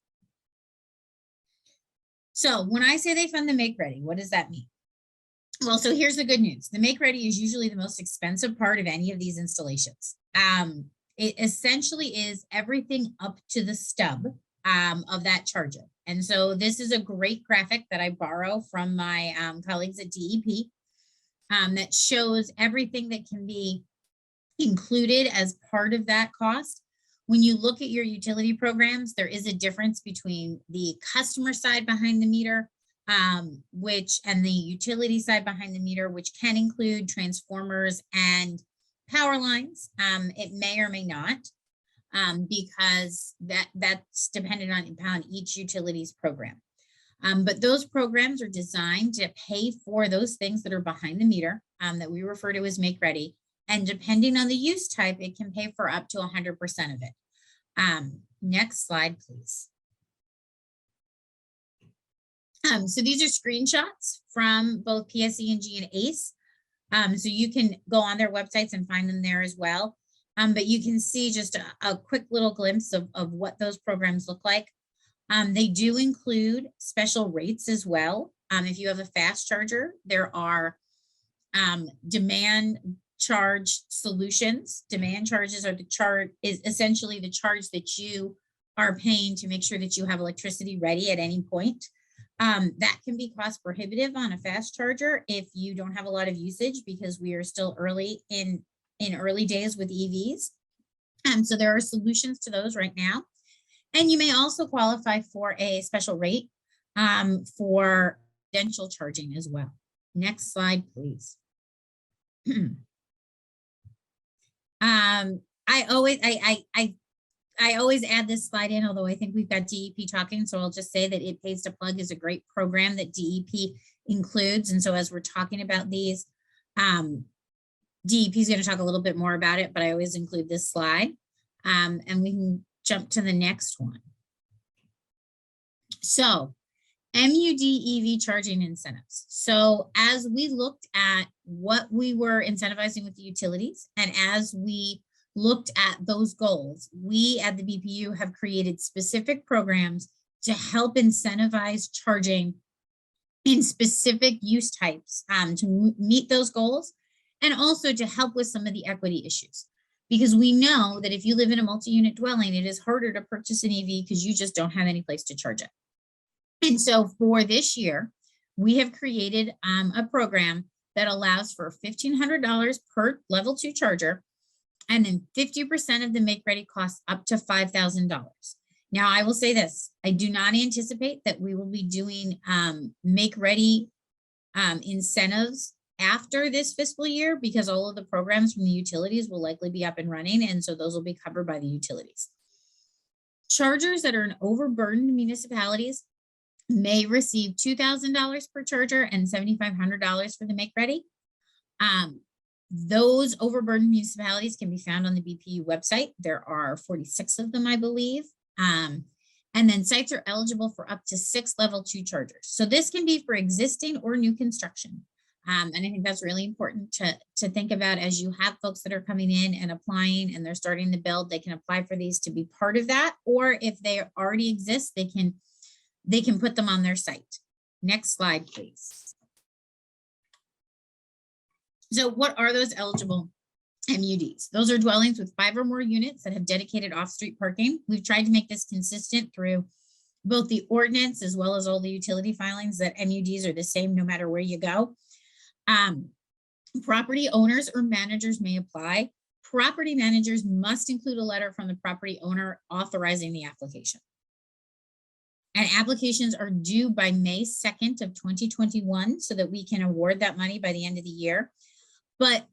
So when I say they fund the Make Ready, what does that mean? Well, so here's the good news. The Make Ready is usually the most expensive part of any of these installations. It essentially is everything up to the stub of that charger. And so this is a great graphic that I borrow from my colleagues at DEP that shows everything that can be included as part of that cost. When you look at your utility programs, there is a difference between the customer side behind the meter, and the utility side behind the meter, which can include transformers and power lines. It may or may not, because that's dependent on each utility's program. But those programs are designed to pay for those things that are behind the meter that we refer to as Make Ready. And depending on the use type, it can pay for up to 100% of it. Next slide, please. So these are screenshots from both PSE&G and ACE. So you can go on their websites and find them there as well. But you can see just a quick little glimpse of what those programs look like. They do include special rates as well. If you have a fast charger, there are demand charge solutions. Demand charges are is essentially the charge that you are paying to make sure that you have electricity ready at any point. That can be cost prohibitive on a fast charger if you don't have a lot of usage, because we are still early in early days with EVs. So there are solutions to those right now. And you may also qualify for a special rate for residential charging as well. Next slide, please. I always add this slide in, although I think we've got DEP talking, so I'll just say that It Pays to Plug is a great program that DEP includes. And so as we're talking about these, DEP is going to talk a little bit more about it, but I always include this slide. And we can jump to the next one. So MUD EV charging incentives. So as we looked at what we were incentivizing with the utilities, and as we looked at those goals, we at the BPU have created specific programs to help incentivize charging in specific use types to meet those goals, and also to help with some of the equity issues. Because we know that if you live in a multi-unit dwelling, it is harder to purchase an EV because you just don't have any place to charge it. And so for this year, we have created a program that allows for $1,500 per level 2 charger, and then 50% of the Make Ready costs up to $5,000. Now, I will say this, I do not anticipate that we will be doing Make Ready incentives after this fiscal year, because all of the programs from the utilities will likely be up and running, and so those will be covered by the utilities. Chargers that are in overburdened municipalities may receive $2,000 per charger and $7,500 for the Make Ready. Those overburdened municipalities can be found on the BPU website. There are 46 of them, I believe. And then sites are eligible for up to 6 level 2 chargers. So this can be for existing or new construction. And I think that's really important to think about as you have folks that are coming in and applying and they're starting to build. They can apply for these to be part of that, or if they already exist, they can put them on their site. Next slide, please. So what are those eligible MUDs? Those are dwellings with 5 or more units that have dedicated off-street parking. We've tried to make this consistent through both the ordinance as well as all the utility filings, that MUDs are the same no matter where you go. Property owners or managers may apply. Property managers must include a letter from the property owner authorizing the application. And applications are due by May 2nd of 2021 so that we can award that money by the end of the year. But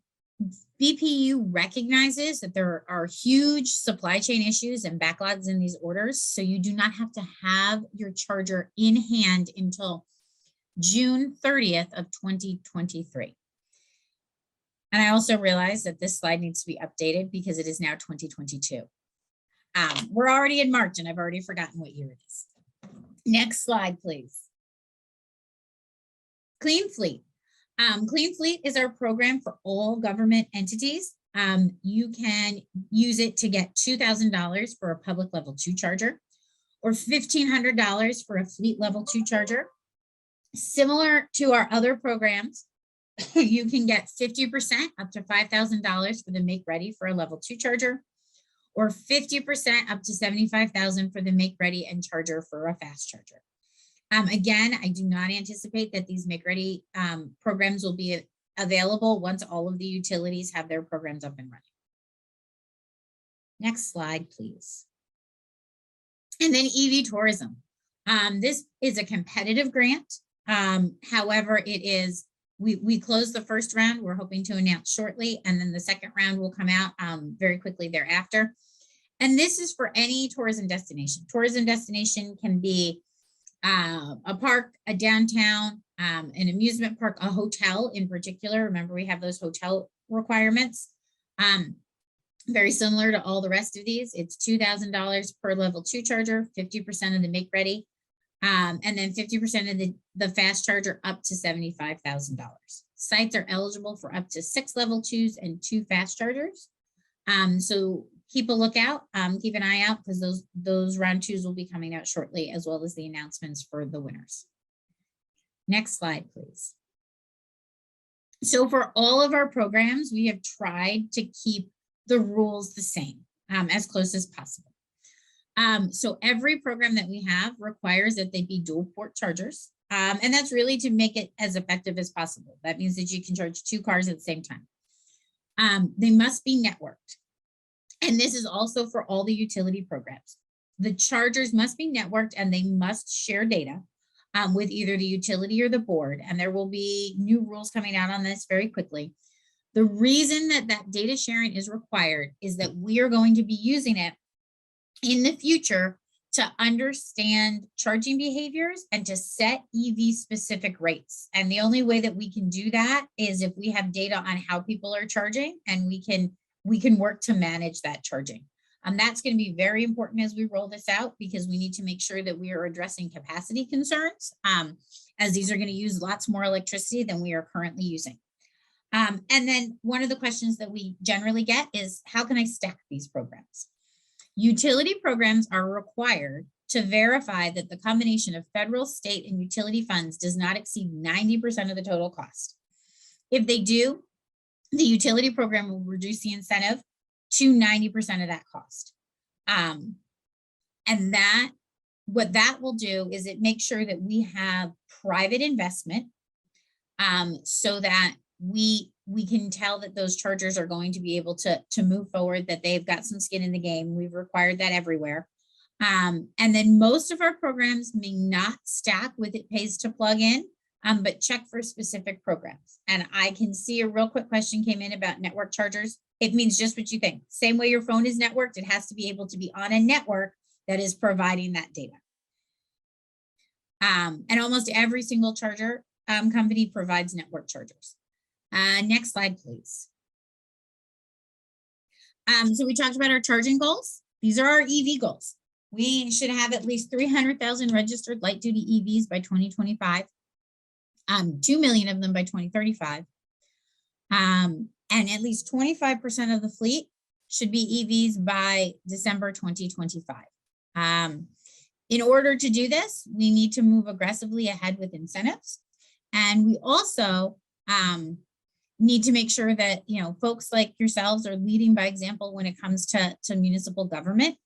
BPU recognizes that there are huge supply chain issues and backlogs in these orders. So you do not have to have your charger in hand until June 30th of 2023. And I also realized that this slide needs to be updated because it is now 2022. We're already in March and I've already forgotten what year it is. Next slide, please. Clean Fleet. Clean Fleet is our program for all government entities. You can use it to get $2,000 for a public level 2 charger or $1,500 for a fleet level 2 charger. Similar to our other programs, you can get 50% up to $5,000 for the make ready for a level 2 charger, or 50% up to $75,000 for the make ready and charger for a fast charger. Again, I do not anticipate that these make ready programs will be available once all of the utilities have their programs up and running. Next slide, please. And then EV tourism. This is a competitive grant. However, we closed the first round. We're hoping to announce shortly, and then the second round will come out very quickly thereafter. And this is for any tourism destination. Tourism destination can be a park, a downtown, an amusement park, a hotel in particular. Remember, we have those hotel requirements. Very similar to all the rest of these. It's $2,000 per level 2 charger, 50% of the make ready, and then 50% of the fast charger up to $75,000. Sites are eligible for up to 6 level 2s and 2 fast chargers. So keep a lookout, keep an eye out because those round 2s will be coming out shortly, as well as the announcements for the winners. Next slide, please. So for all of our programs, we have tried to keep the rules the same, as close as possible. So every program that we have requires that they be dual port chargers. And that's really to make it as effective as possible. That means that you can charge 2 cars at the same time. They must be networked. And this is also for all the utility programs. The chargers must be networked and they must share data with either the utility or the board. And there will be new rules coming out on this very quickly. The reason that that data sharing is required is that we are going to be using it in the future to understand charging behaviors and to set EV specific rates. And the only way that we can do that is if we have data on how people are charging, and we can work to manage that charging. That's going to be very important as we roll this out, because we need to make sure that we are addressing capacity concerns, as these are going to use lots more electricity than we are currently using. And then one of the questions that we generally get is, how can I stack these programs? Utility programs are required to verify that the combination of federal, state, and utility funds does not exceed 90% of the total cost. If they do, the utility program will reduce the incentive to 90% of that cost. And what that will do is it makes sure that we have private investment, so that we can tell that those chargers are going to be able to move forward, that they've got some skin in the game. We've required that everywhere. And then most of our programs may not stack with it pays to plug in, but check for specific programs. And I can see a real quick question came in about network chargers. It means just what you think. Same way your phone is networked, it has to be able to be on a network that is providing that data. And almost every single charger company provides network chargers. Next slide, please. So we talked about our charging goals. These are our EV goals. We should have at least 300,000 registered light duty EVs by 2025, 2 million of them by 2035. And at least 25% of the fleet should be EVs by December 2025. In order to do this, we need to move aggressively ahead with incentives. And we also need to make sure that, you know, folks like yourselves are leading by example when it comes to municipal government,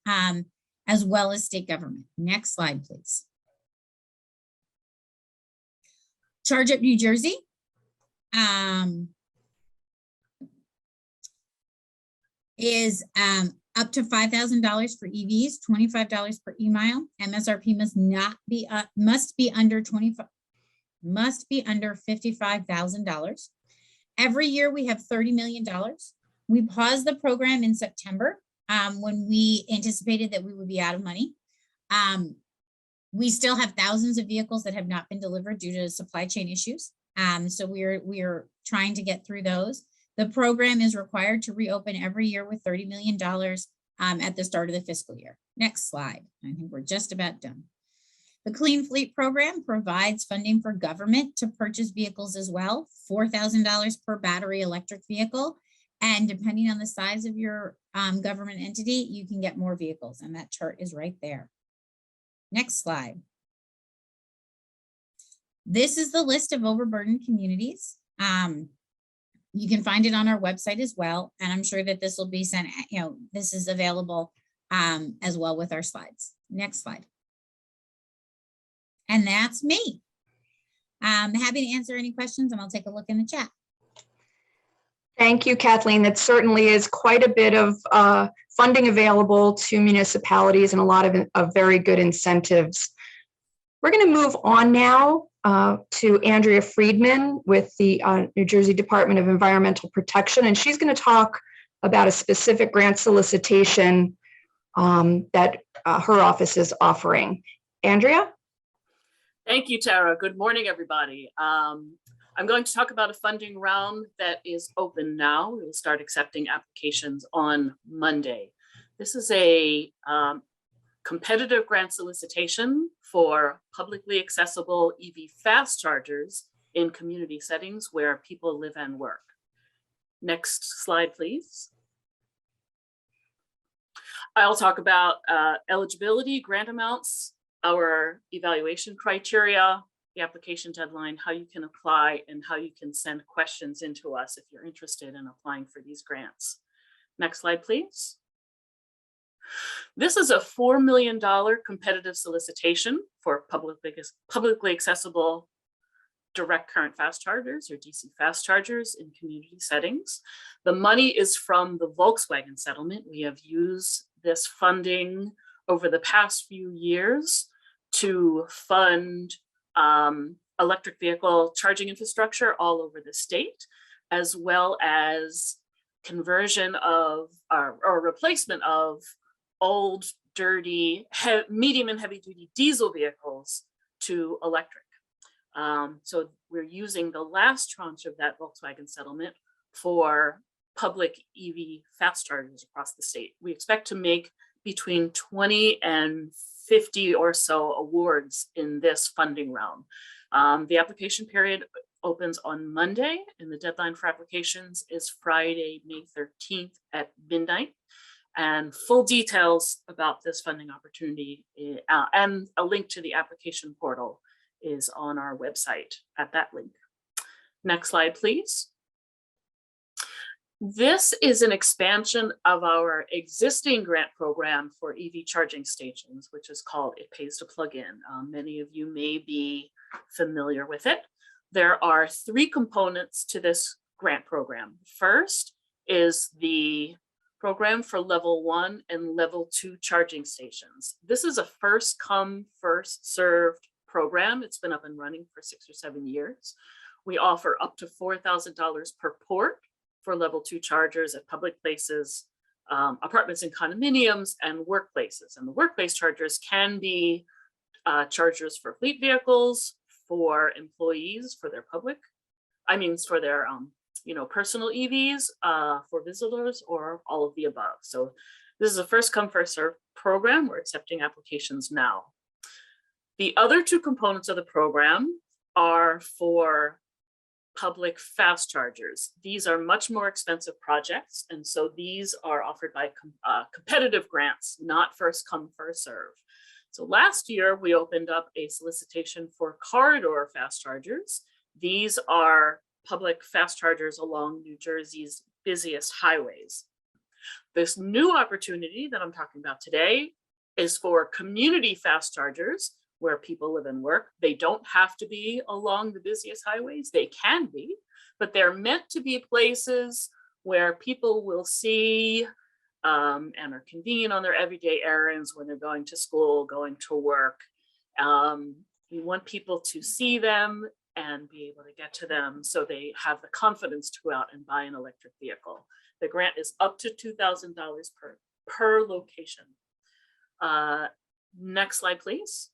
as well as state government. Next slide, please. Charge Up New Jersey. is up to $5,000 for EVs, $25 per e-mile. MSRP must be under $55,000. Every year we have $30 million. We paused the program in September when we anticipated that we would be out of money. We still have thousands of vehicles that have not been delivered due to supply chain issues. So we're trying to get through those. The program is required to reopen every year with $30 million at the start of the fiscal year. Next slide. I think we're just about done. The Clean Fleet Program provides funding for government to purchase vehicles as well, $4,000 per battery electric vehicle. And depending on the size of your government entity, you can get more vehicles. And that chart is right there. Next slide. This is the list of overburdened communities. You can find it on our website as well. And I'm sure that this will be sent, this is available as well with our slides. Next slide. And that's me. I'm happy to answer any questions and I'll take a look in the chat. Thank you, Kathleen. That certainly is quite a bit of funding available to municipalities and a lot of very good incentives. We're going to move on now to Andrea Friedman with the New Jersey Department of Environmental Protection, and she's going to talk about a specific grant solicitation that her office is offering. Andrea? Thank you, Tara. Good morning, everybody. I'm going to talk about a funding round that is open now. We will start accepting applications on Monday. This is a competitive grant solicitation for publicly accessible EV fast chargers in community settings where people live and work. Next slide, please. I'll talk about eligibility, grant amounts, our evaluation criteria, the application deadline, how you can apply, and how you can send questions into us if you're interested in applying for these grants. Next slide, please. This is a $4 million competitive solicitation for publicly accessible direct current fast chargers or DC fast chargers in community settings. The money is from the Volkswagen settlement. We have used this funding over the past few years to fund electric vehicle charging infrastructure all over the state, as well as conversion of or replacement of old, dirty, medium and heavy duty diesel vehicles to electric. So we're using the last tranche of that Volkswagen settlement for public EV fast chargers across the state. We expect to make between 20 and 50 or so awards in this funding round. The application period opens on Monday and the deadline for applications is Friday, May 13th at midnight. And full details about this funding opportunity and a link to the application portal is on our website at that link. Next slide, please. This is an expansion of our existing grant program for EV charging stations, which is called It Pays to Plug In. Many of you may be familiar with it. There are three components to this grant program. First is the program for level 1 and level 2 charging stations. This is a first come, first served program. It's been up and running for 6 or 7 years. We offer up to $4,000 per port for level 2 chargers at public places, apartments and condominiums, and workplaces. And the workplace chargers can be chargers for fleet vehicles, for employees, for their personal EVs, for visitors, or all of the above. So this is a first come, first serve program. We're accepting applications now. The other two components of the program are for public fast chargers. These are much more expensive projects. And so these are offered by competitive grants, not first come, first serve. So last year we opened up a solicitation for corridor fast chargers. These are public fast chargers along New Jersey's busiest highways. This new opportunity that I'm talking about today is for community fast chargers where people live and work. They don't have to be along the busiest highways. They can be, but they're meant to be places where people will see and are convenient on their everyday errands when they're going to school, going to work. We want people to see them and be able to get to them so they have the confidence to go out and buy an electric vehicle. The grant is up to $2,000 per location. Next slide, please.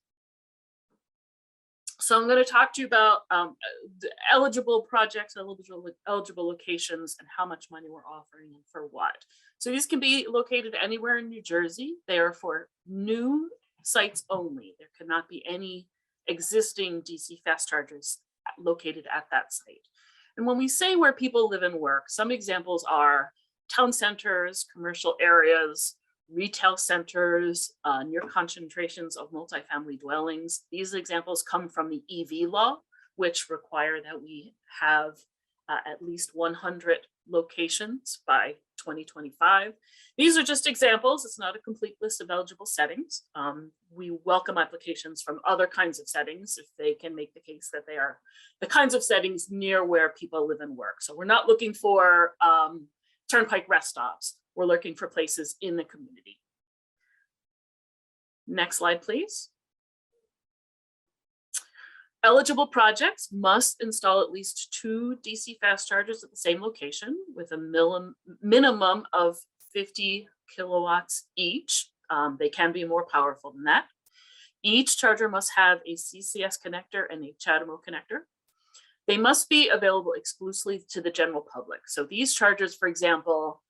So I'm going to talk to you about the eligible projects, eligible locations, and how much money we're offering and for what. So these can be located anywhere in New Jersey. They are for new sites only. There cannot be any existing DC fast chargers located at that site. And when we say where people live and work, some examples are town centers, commercial areas, retail centers, near concentrations of multifamily dwellings. These examples come from the EV law, which require that we have at least 100 locations by 2025. These are just examples. It's not a complete list of eligible settings. We welcome applications from other kinds of settings if they can make the case that they are the kinds of settings near where people live and work. So we're not looking for turnpike rest stops. We're looking for places in the community. Next slide, please. Eligible projects must install at least 2 DC fast chargers at the same location with a minimum of 50 kilowatts each. They can be more powerful than that. Each charger must have a CCS connector and a CHAdeMO connector. They must be available exclusively to the general public. So these chargers, for example,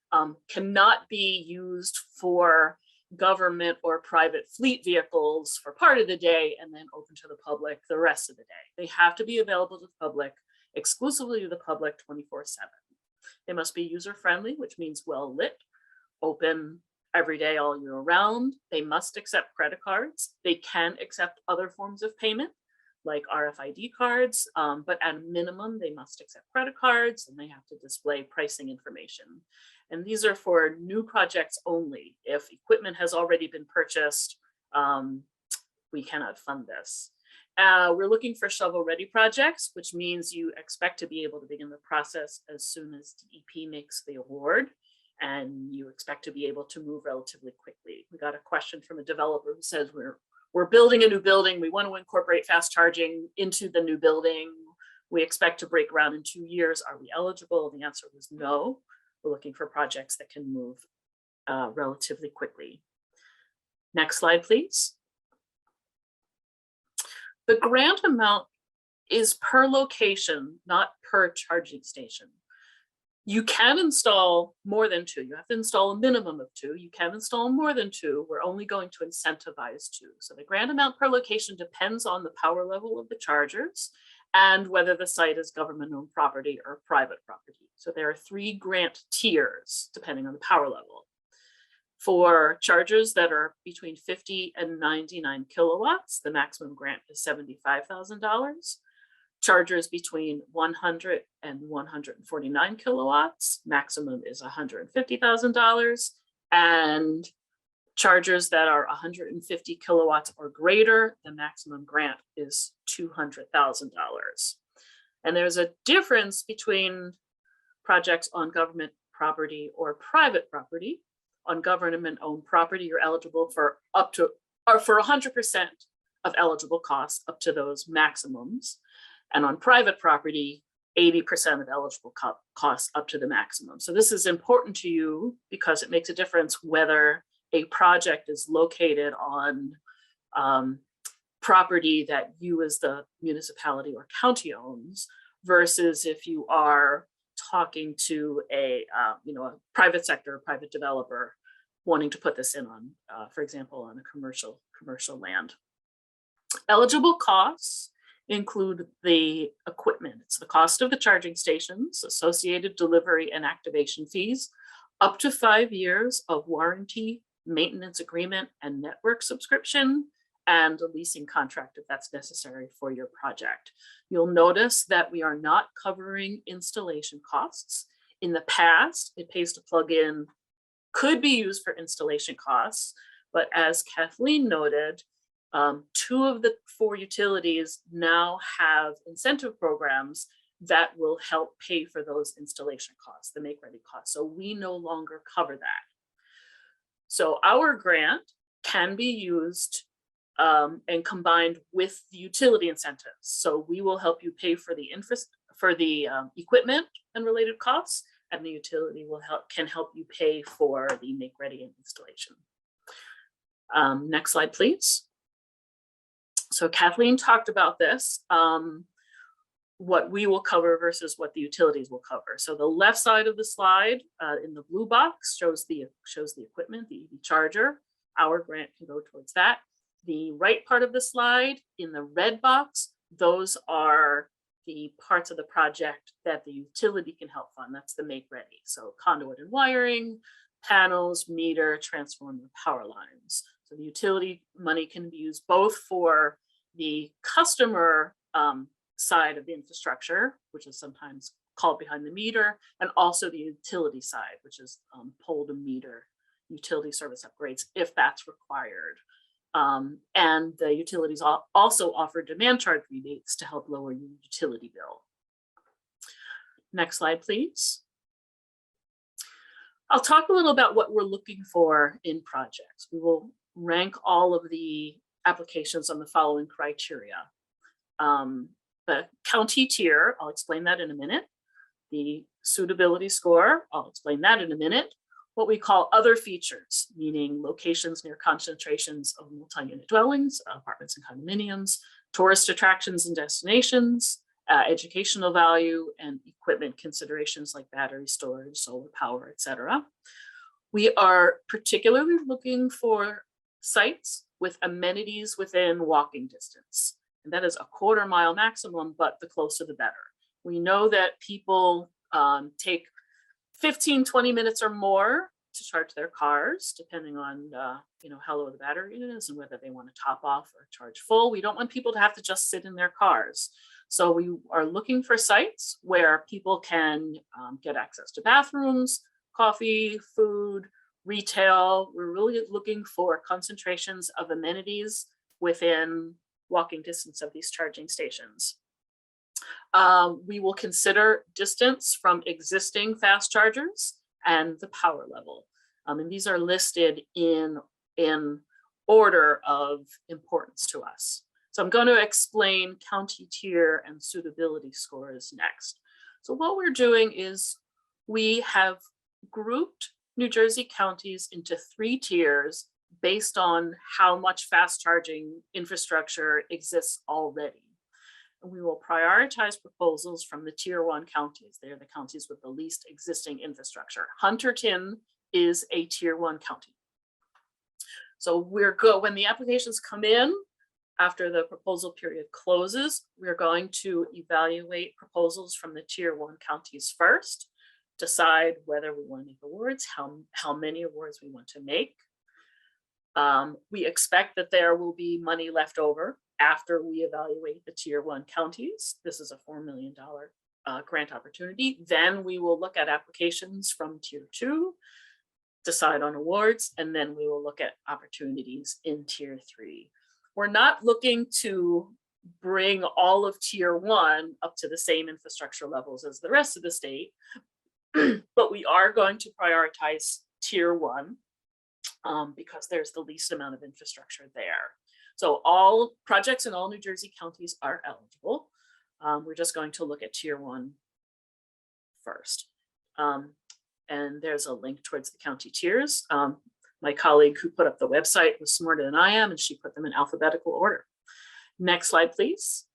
cannot be used for government or private fleet vehicles for part of the day and then open to the public the rest of the day. They have to be available to the public, exclusively to the public 24/7. They must be user-friendly, which means well lit, open every day all year round. They must accept credit cards. They can accept other forms of payment like RFID cards, but at a minimum, they must accept credit cards and they have to display pricing information. And these are for new projects only. If equipment has already been purchased, we cannot fund this. We're looking for shovel-ready projects, which means you expect to be able to begin the process as soon as DEP makes the award, and you expect to be able to move relatively quickly. We got a question from a developer who says, we're building a new building. We want to incorporate fast charging into the new building. We expect to break ground in 2 years. Are we eligible? The answer was no. We're looking for projects that can move relatively quickly. Next slide, please. The grant amount is per location, not per charging station. You can install more than 2. You have to install a minimum of 2. You can install more than 2. We're only going to incentivize 2. So the grant amount per location depends on the power level of the chargers and whether the site is government-owned property or private property. So there are 3 grant tiers depending on the power level. For chargers that are between 50 and 99 kilowatts, the maximum grant is $75,000. Chargers between 100 and 149 kilowatts, maximum is $150,000. And chargers that are 150 kilowatts or greater, the maximum grant is $200,000. And there's a difference between projects on government property or private property. On government-owned property, you're eligible for up to, or for 100% of eligible costs up to those maximums. And on private property, 80% of eligible costs up to the maximum. So this is important to you because it makes a difference whether a project is located on property that you as the municipality or county owns versus if you are talking to a a private sector, private developer wanting to put this in on, for example, on a commercial land. Eligible costs include the equipment. It's the cost of the charging stations, associated delivery and activation fees, up to 5 years of warranty, maintenance agreement, and network subscription, and a leasing contract if that's necessary for your project. You'll notice that we are not covering installation costs. In the past, it pays to plug in could be used for installation costs, but as Kathleen noted, 2 of the 4 utilities now have incentive programs that will help pay for those installation costs, the make-ready costs. So we no longer cover that. So our grant can be used and combined with the utility incentives. So we will help you pay for the equipment and related costs, and the utility can help you pay for the make ready and installation. Next slide, please. So Kathleen talked about this, what we will cover versus what the utilities will cover. So the left side of the slide in the blue box shows the equipment, the EV charger. Our grant can go towards that. The right part of the slide in the red box, those are the parts of the project that the utility can help fund. That's the make ready. So conduit and wiring, panels, meter, transformer, power lines. So the utility money can be used both for the customer side of the infrastructure, which is sometimes called behind the meter, and also the utility side, which is pole to meter utility service upgrades, if that's required. And the utilities also offer demand charge rebates to help lower your utility bill. Next slide, please. I'll talk a little about what we're looking for in projects. We will rank all of the applications on the following criteria. The county tier, I'll explain that in a minute. The suitability score, I'll explain that in a minute. What we call other features, meaning locations near concentrations of multi-unit dwellings, apartments and condominiums, tourist attractions and destinations, educational value, and equipment considerations like battery storage, solar power, etc. We are particularly looking for sites with amenities within walking distance. And that is a 1/4 mile maximum, but the closer the better. We know that people take 15, 20 minutes or more to charge their cars, depending on how low the battery is and whether they want to top off or charge full. We don't want people to have to just sit in their cars. So we are looking for sites where people can get access to bathrooms, coffee, food, retail. We're really looking for concentrations of amenities within walking distance of these charging stations. We will consider distance from existing fast chargers and the power level. And these are listed in order of importance to us. So I'm going to explain county tier and suitability scores next. So what we're doing is we have grouped New Jersey counties into 3 tiers based on how much fast charging infrastructure exists already. We will prioritize proposals from the tier 1 counties. They're the counties with the least existing infrastructure. Hunterdon is a tier 1 county. So when the applications come in, after the proposal period closes, we're going to evaluate proposals from the tier 1 counties first, decide whether we want to make awards, how many awards we want to make. We expect that there will be money left over after we evaluate the tier 1 counties. This is a $4 million grant opportunity. Then we will look at applications from tier 2, decide on awards, and then we will look at opportunities in tier 3. We're not looking to bring all of tier 1 up to the same infrastructure levels as the rest of the state, but we are going to prioritize tier 1 because there's the least amount of infrastructure there. So all projects in all New Jersey counties are eligible. We're just going to look at tier 1 first. And there's a link towards the county tiers. My colleague who put up the website was smarter than I am, and she put them in alphabetical order. Next slide, please.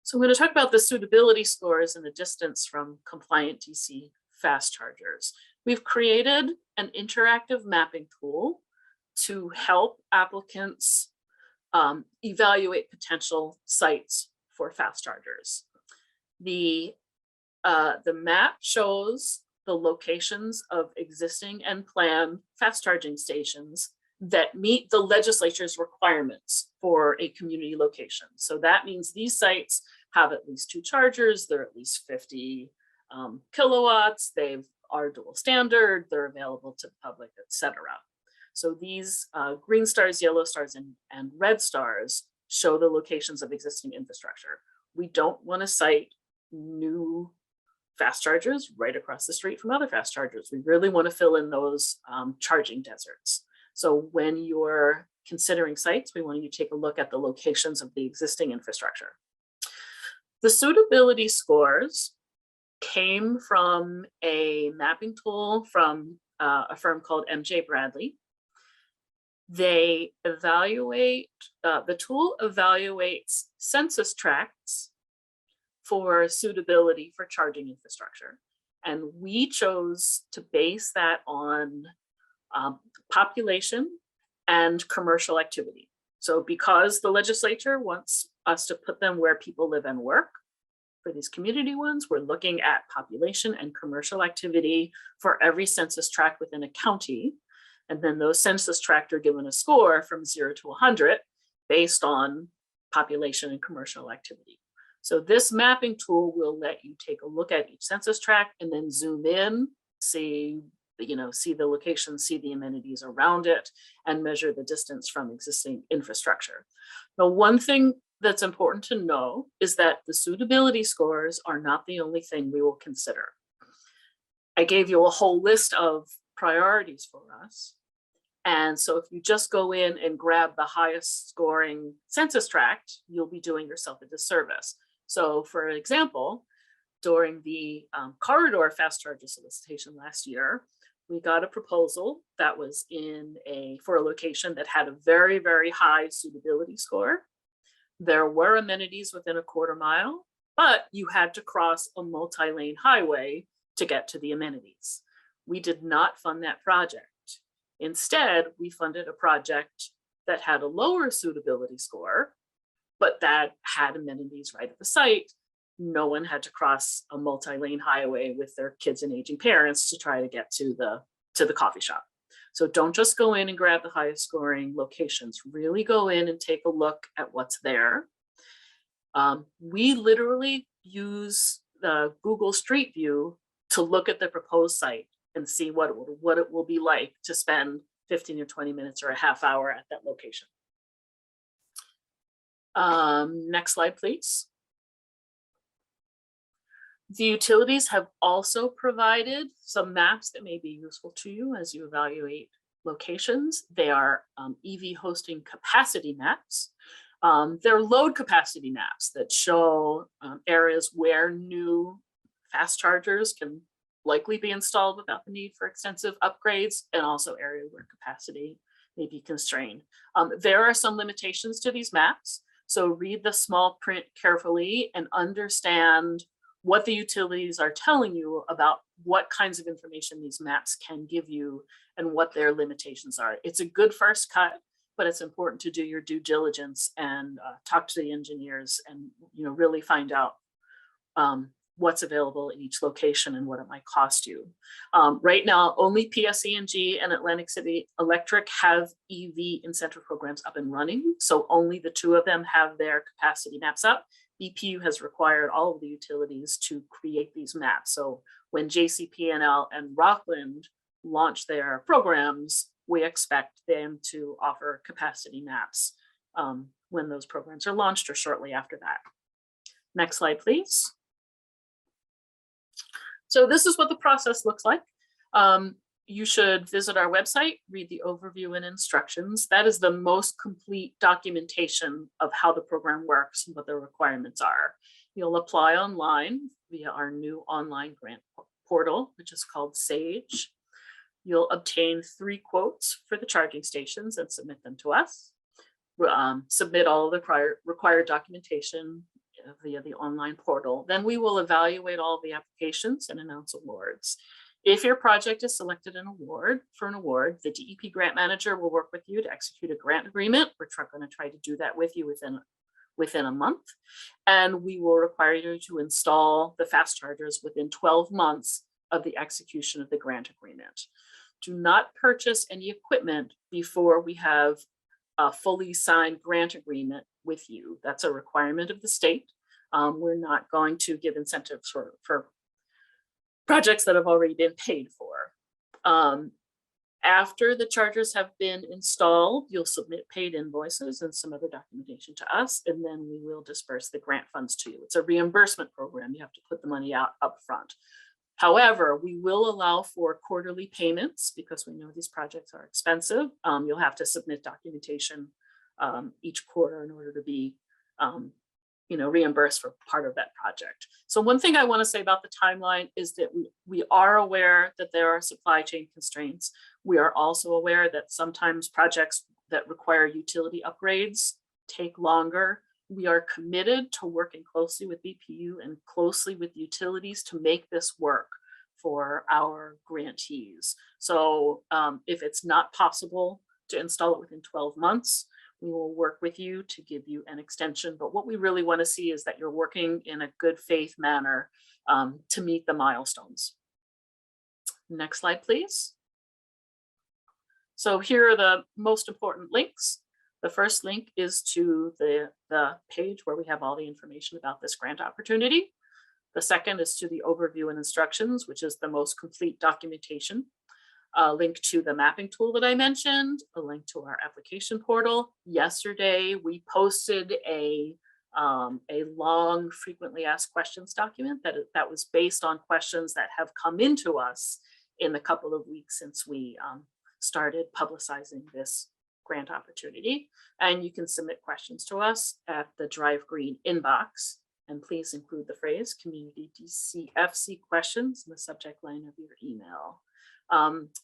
So I'm going to talk about the suitability scores and the distance from compliant DC fast chargers. We've created an interactive mapping tool to help applicants evaluate potential sites for fast chargers. The map shows the locations of existing and planned fast charging stations that meet the legislature's requirements for a community location. So that means these sites have at least 2 chargers, they're at least 50 kilowatts, they are dual standard, they're available to the public, etc. So these green stars, yellow stars, and red stars show the locations of existing infrastructure. We don't want to cite new fast chargers right across the street from other fast chargers. We really want to fill in those charging deserts. So when you're considering sites, we want you to take a look at the locations of the existing infrastructure. The suitability scores came from a mapping tool from a firm called MJ Bradley. They evaluate, the tool evaluates census tracts for suitability for charging infrastructure. And we chose to base that on population and commercial activity. So because the legislature wants us to put them where people live and work, for these community ones, we're looking at population and commercial activity for every census tract within a county. And then those census tracts are given a score from 0 to 100 based on population and commercial activity. So this mapping tool will let you take a look at each census tract and then zoom in, see the location, see the amenities around it, and measure the distance from existing infrastructure. Now, one thing that's important to know is that the suitability scores are not the only thing we will consider. I gave you a whole list of priorities for us. And so if you just go in and grab the highest scoring census tract, you'll be doing yourself a disservice. So for example, during the corridor fast charger solicitation last year, we got a proposal that was for a location that had a very, very high suitability score. There were amenities within a quarter mile, but you had to cross a multi-lane highway to get to the amenities. We did not fund that project. Instead, we funded a project that had a lower suitability score, but that had amenities right at the site. No one had to cross a multi-lane highway with their kids and aging parents to try to get to the coffee shop. So don't just go in and grab the highest scoring locations, really go in and take a look at what's there. We literally use the Google Street View to look at the proposed site and see what it will be like to spend 15 or 20 minutes or a half hour at that location. Next slide, please. The utilities have also provided some maps that may be useful to you as you evaluate locations. They are EV hosting capacity maps. They're load capacity maps that show areas where new fast chargers can likely be installed without the need for extensive upgrades, and also areas where capacity may be constrained. There are some limitations to these maps, so read the small print carefully and understand what the utilities are telling you about what kinds of information these maps can give you and what their limitations are. It's a good first cut, but it's important to do your due diligence and talk to the engineers and really find out what's available in each location and what it might cost you. Right now, only PSE&G and Atlantic City Electric have EV incentive programs up and running. So only the two of them have their capacity maps up. BPU has required all of the utilities to create these maps. So when JCP&L and Rockland launch their programs, we expect them to offer capacity maps when those programs are launched or shortly after that. Next slide, please. So this is what the process looks like. You should visit our website, read the overview and instructions. That is the most complete documentation of how the program works and what the requirements are. You'll apply online via our new online grant portal, which is called SAGE. You'll obtain 3 quotes for the charging stations and submit them to us. Submit all of the required documentation via the online portal. Then we will evaluate all of the applications and announce awards. If your project is selected for an award, the DEP grant manager will work with you to execute a grant agreement. We're going to try to do that with you within a month. And we will require you to install the fast chargers within 12 months of the execution of the grant agreement. Do not purchase any equipment before we have a fully signed grant agreement with you. That's a requirement of the state. We're not going to give incentives for projects that have already been paid for. After the chargers have been installed, you'll submit paid invoices and some other documentation to us, and then we will disperse the grant funds to you. It's a reimbursement program. You have to put the money out upfront. However, we will allow for quarterly payments because we know these projects are expensive. You'll have to submit documentation each quarter in order to be reimbursed for part of that project. So one thing I want to say about the timeline is that we are aware that there are supply chain constraints. We are also aware that sometimes projects that require utility upgrades take longer. We are committed to working closely with BPU and closely with utilities to make this work for our grantees. So if it's not possible to install it within 12 months, we will work with you to give you an extension. But what we really want to see is that you're working in a good faith manner to meet the milestones. Next slide, please. So here are the most important links. The first link is to the page where we have all the information about this grant opportunity. The second is to the overview and instructions, which is the most complete documentation. A link to the mapping tool that I mentioned, a link to our application portal. Yesterday, we posted a long frequently asked questions document that was based on questions that have come into us in the couple of weeks since we started publicizing this grant opportunity. And you can submit questions to us at the Drive Green inbox. And please include the phrase community DCFC questions in the subject line of your email.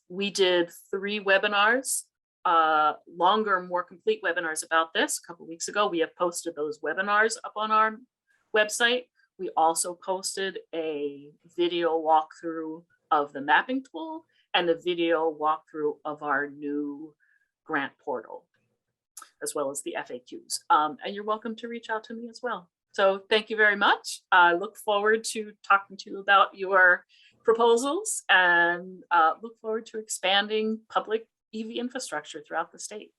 We did 3 webinars, longer, more complete webinars about this a couple weeks ago. We have posted those webinars up on our website. We also posted a video walkthrough of the mapping tool and a video walkthrough of our new grant portal, as well as the FAQs. And you're welcome to reach out to me as well. So thank you very much. I look forward to talking to you about your proposals and look forward to expanding public EV infrastructure throughout the state.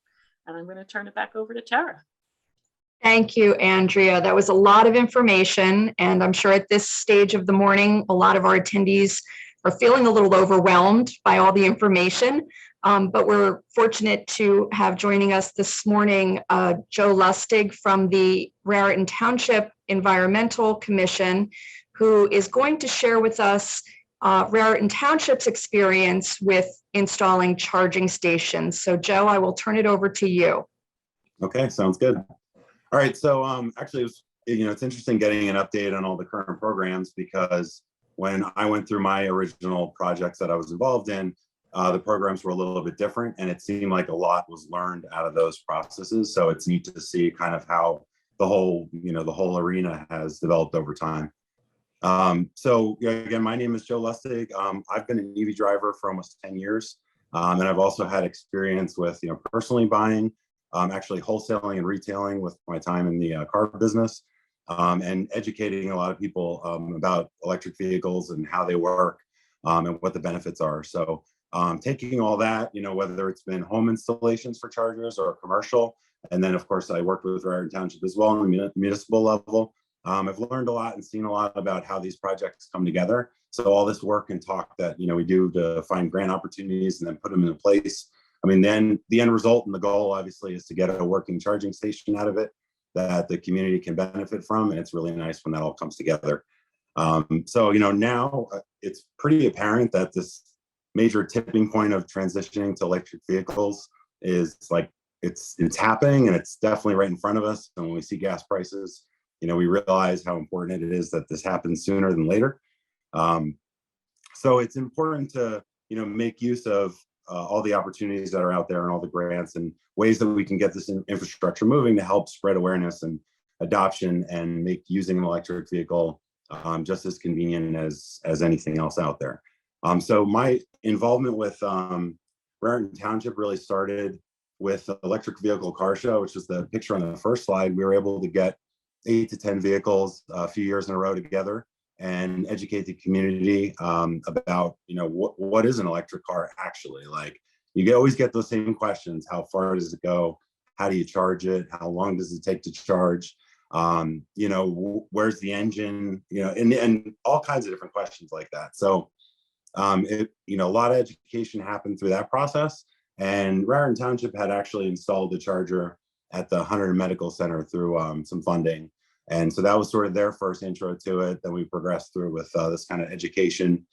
And I'm going to turn it back over to Tara. Thank you, Andrea. That was a lot of information. And I'm sure at this stage of the morning, a lot of our attendees are feeling a little overwhelmed by all the information. But we're fortunate to have joining us this morning, Joe Lustig from the Raritan Township Environmental Commission, who is going to share with us Raritan Township's experience with installing charging stations. So Joe, I will turn it over to you. Okay, sounds good. All right, so actually, it was, it's interesting getting an update on all the current programs, because when I went through my original projects that I was involved in, the programs were a little bit different, and it seemed like a lot was learned out of those processes. So it's neat to see kind of how the whole, the whole arena has developed over time. So again, my name is Joe Lustig. I've been an EV driver for almost 10 years. And I've also had experience with, personally buying, actually wholesaling and retailing with my time in the car business, and educating a lot of people about electric vehicles and how they work and what the benefits are. So taking all that, whether it's been home installations for chargers or commercial, and then of course I worked with Raritan Township as well on the municipal level. I've learned a lot and seen a lot about how these projects come together. So all this work and talk that we do to find grant opportunities and then put them into place. I mean, then the end result and the goal obviously is to get a working charging station out of it that the community can benefit from, and it's really nice when that all comes together. So now it's pretty apparent that this major tipping point of transitioning to electric vehicles is like it's happening, and it's definitely right in front of us. And when we see gas prices, we realize how important it is that this happens sooner than later. So it's important to make use of all the opportunities that are out there and all the grants and ways that we can get this infrastructure moving to help spread awareness and adoption and make using an electric vehicle just as convenient as anything else out there. So my involvement with Raritan Township really started with the electric vehicle car show, which is the picture on the first slide. We were able to get 8 to 10 vehicles a few years in a row together and educate the community about, what is an electric car actually? Like, you always get those same questions. How far does it go? How do you charge it? How long does it take to charge? Where's the engine? And all kinds of different questions like that. So A lot of education happened through that process. And Raritan Township had actually installed the charger at the Hunter Medical Center through some funding. And so that was sort of their first intro to it. Then we progressed through with this kind of education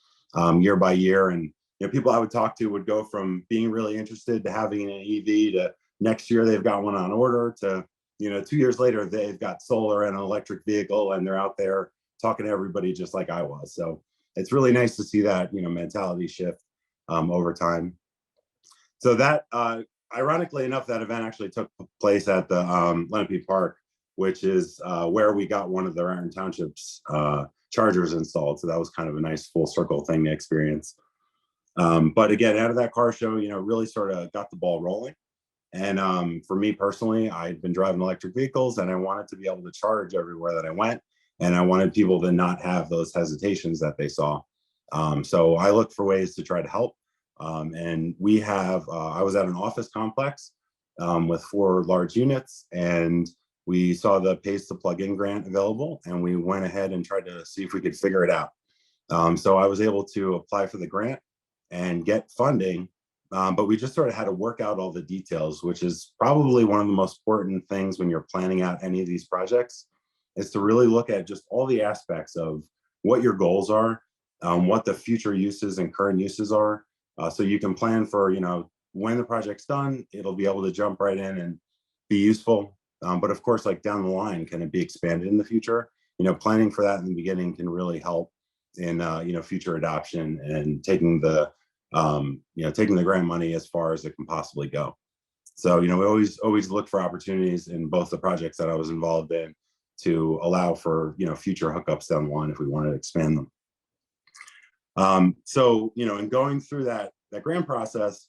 year by year. And people I would talk to would go from being really interested to having an EV to next year they've got one on order to 2 years later they've got solar and an electric vehicle and they're out there talking to everybody just like I was. So it's really nice to see that mentality shift over time. So that ironically enough, that event actually took place at the Lenape Park, which is where we got one of the Raritan Township's chargers installed. So that was kind of a nice full circle thing to experience. But again, out of that car show, really sort of got the ball rolling. And for me personally, I'd been driving electric vehicles and I wanted to be able to charge everywhere that I went. And I wanted people to not have those hesitations that they saw. So I looked for ways to try to help. And we have, I was at an office complex with 4 large units, and we saw the Pays to Plug In grant available, and we went ahead and tried to see if we could figure it out. So I was able to apply for the grant and get funding, but we just sort of had to work out all the details, which is probably one of the most important things when you're planning out any of these projects, is to really look at just all the aspects of what your goals are, what the future uses and current uses are. So you can plan for, when the project's done, it'll be able to jump right in and be useful. But of course, like down the line, can it be expanded in the future? Planning for that in the beginning can really help in, future adoption and taking the grant money as far as it can possibly go. So, we always look for opportunities in both the projects that I was involved in to allow for, future hookups down the line if we wanted to expand them. So, in going through that grant process,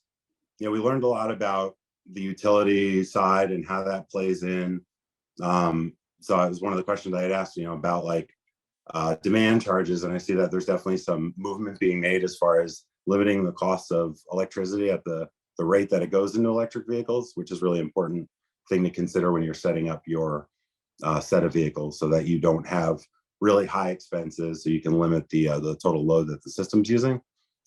we learned a lot about the utility side and how that plays in. So it was one of the questions I had asked, about like demand charges. And I see that there's definitely some movement being made as far as limiting the cost of electricity at the rate that it goes into electric vehicles, which is really important thing to consider when you're setting up your set of vehicles, so that you don't have really high expenses, so you can limit the total load that the system's using.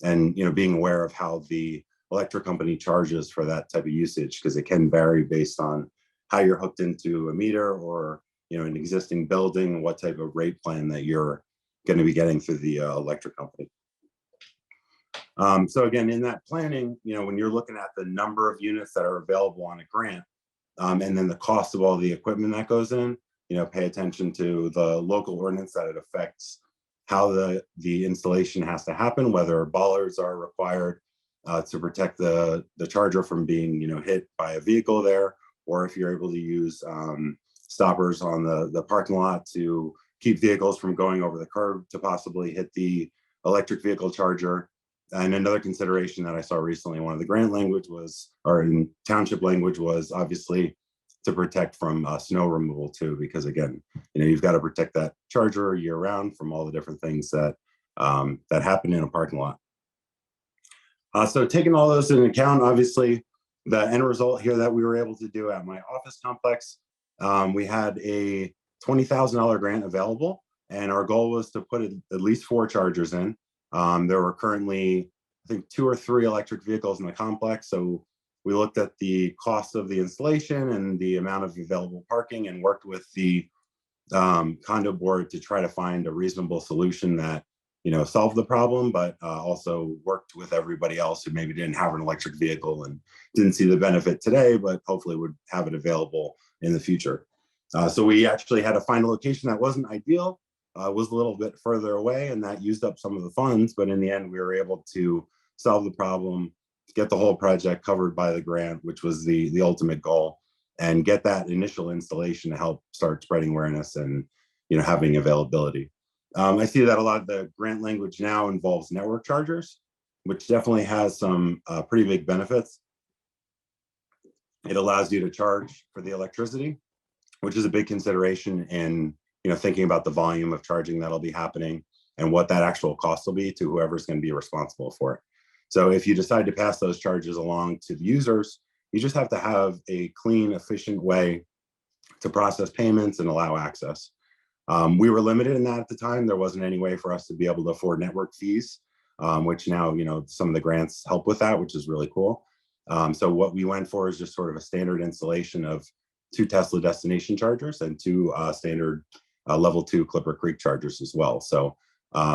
And being aware of how the electric company charges for that type of usage, because it can vary based on how you're hooked into a meter or an existing building, what type of rate plan that you're going to be getting through the electric company. So again, in that planning, when you're looking at the number of units that are available on a grant, and then the cost of all the equipment that goes in, pay attention to the local ordinance that it affects, how the installation has to happen, whether bollards are required to protect the charger from being hit by a vehicle there, or if you're able to use stoppers on the parking lot to keep vehicles from going over the curb to possibly hit the electric vehicle charger. And another consideration that I saw recently, one of the grant language was, or in township language, was obviously to protect from snow removal too, because again, you've got to protect that charger year round from all the different things that that happen in a parking lot. So taking all those into account, obviously the end result here that we were able to do at my office complex, we had a $20,000 grant available, and our goal was to put at least 4 chargers in. There were currently, I think, 2 or 3 electric vehicles in the complex. So we looked at the cost of the installation and the amount of available parking, and worked with the condo board to try to find a reasonable solution that solved the problem, but also worked with everybody else who maybe didn't have an electric vehicle and didn't see the benefit today, but hopefully would have it available in the future. So we actually had to find a location that wasn't ideal, was a little bit further away, and that used up some of the funds, but in the end we were able to solve the problem, get the whole project covered by the grant, which was the ultimate goal, and get that initial installation to help start spreading awareness and having availability. I see that a lot of the grant language now involves network chargers, which definitely has some pretty big benefits. It allows you to charge for the electricity, which is a big consideration in thinking about the volume of charging that'll be happening and what that actual cost will be to whoever's going to be responsible for it. So if you decide to pass those charges along to the users, you just have to have a clean, efficient way to process payments and allow access. We were limited in that at the time. There wasn't any way for us to be able to afford network fees. which now, some of the grants help with that, which is really cool. So what we went for is just sort of a standard installation of 2 Tesla destination chargers and 2 standard level 2 Clipper Creek chargers as well. So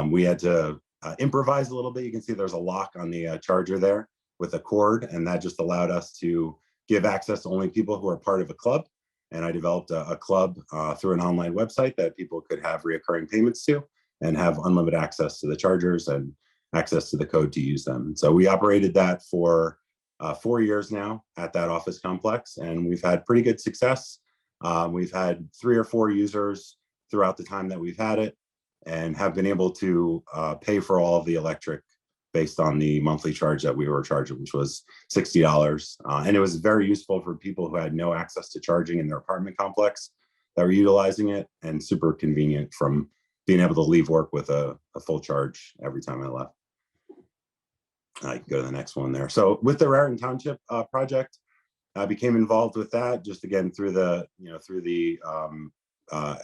we had to improvise a little bit. You can see there's a lock on the charger there with a cord, and that just allowed us to give access to only people who are part of a club. And I developed a club through an online website that people could have reoccurring payments to and have unlimited access to the chargers and access to the code to use them. So we operated that for 4 years now at that office complex, and we've had pretty good success. We've had 3 or 4 users throughout the time that we've had it, and have been able to pay for all of the electric based on the monthly charge that we were charging, which was $60. And it was very useful for people who had no access to charging in their apartment complex that were utilizing it, and super convenient from being able to leave work with a full charge every time I left. I can go to the next one there. So with the Raritan Township project, I became involved with that just again through the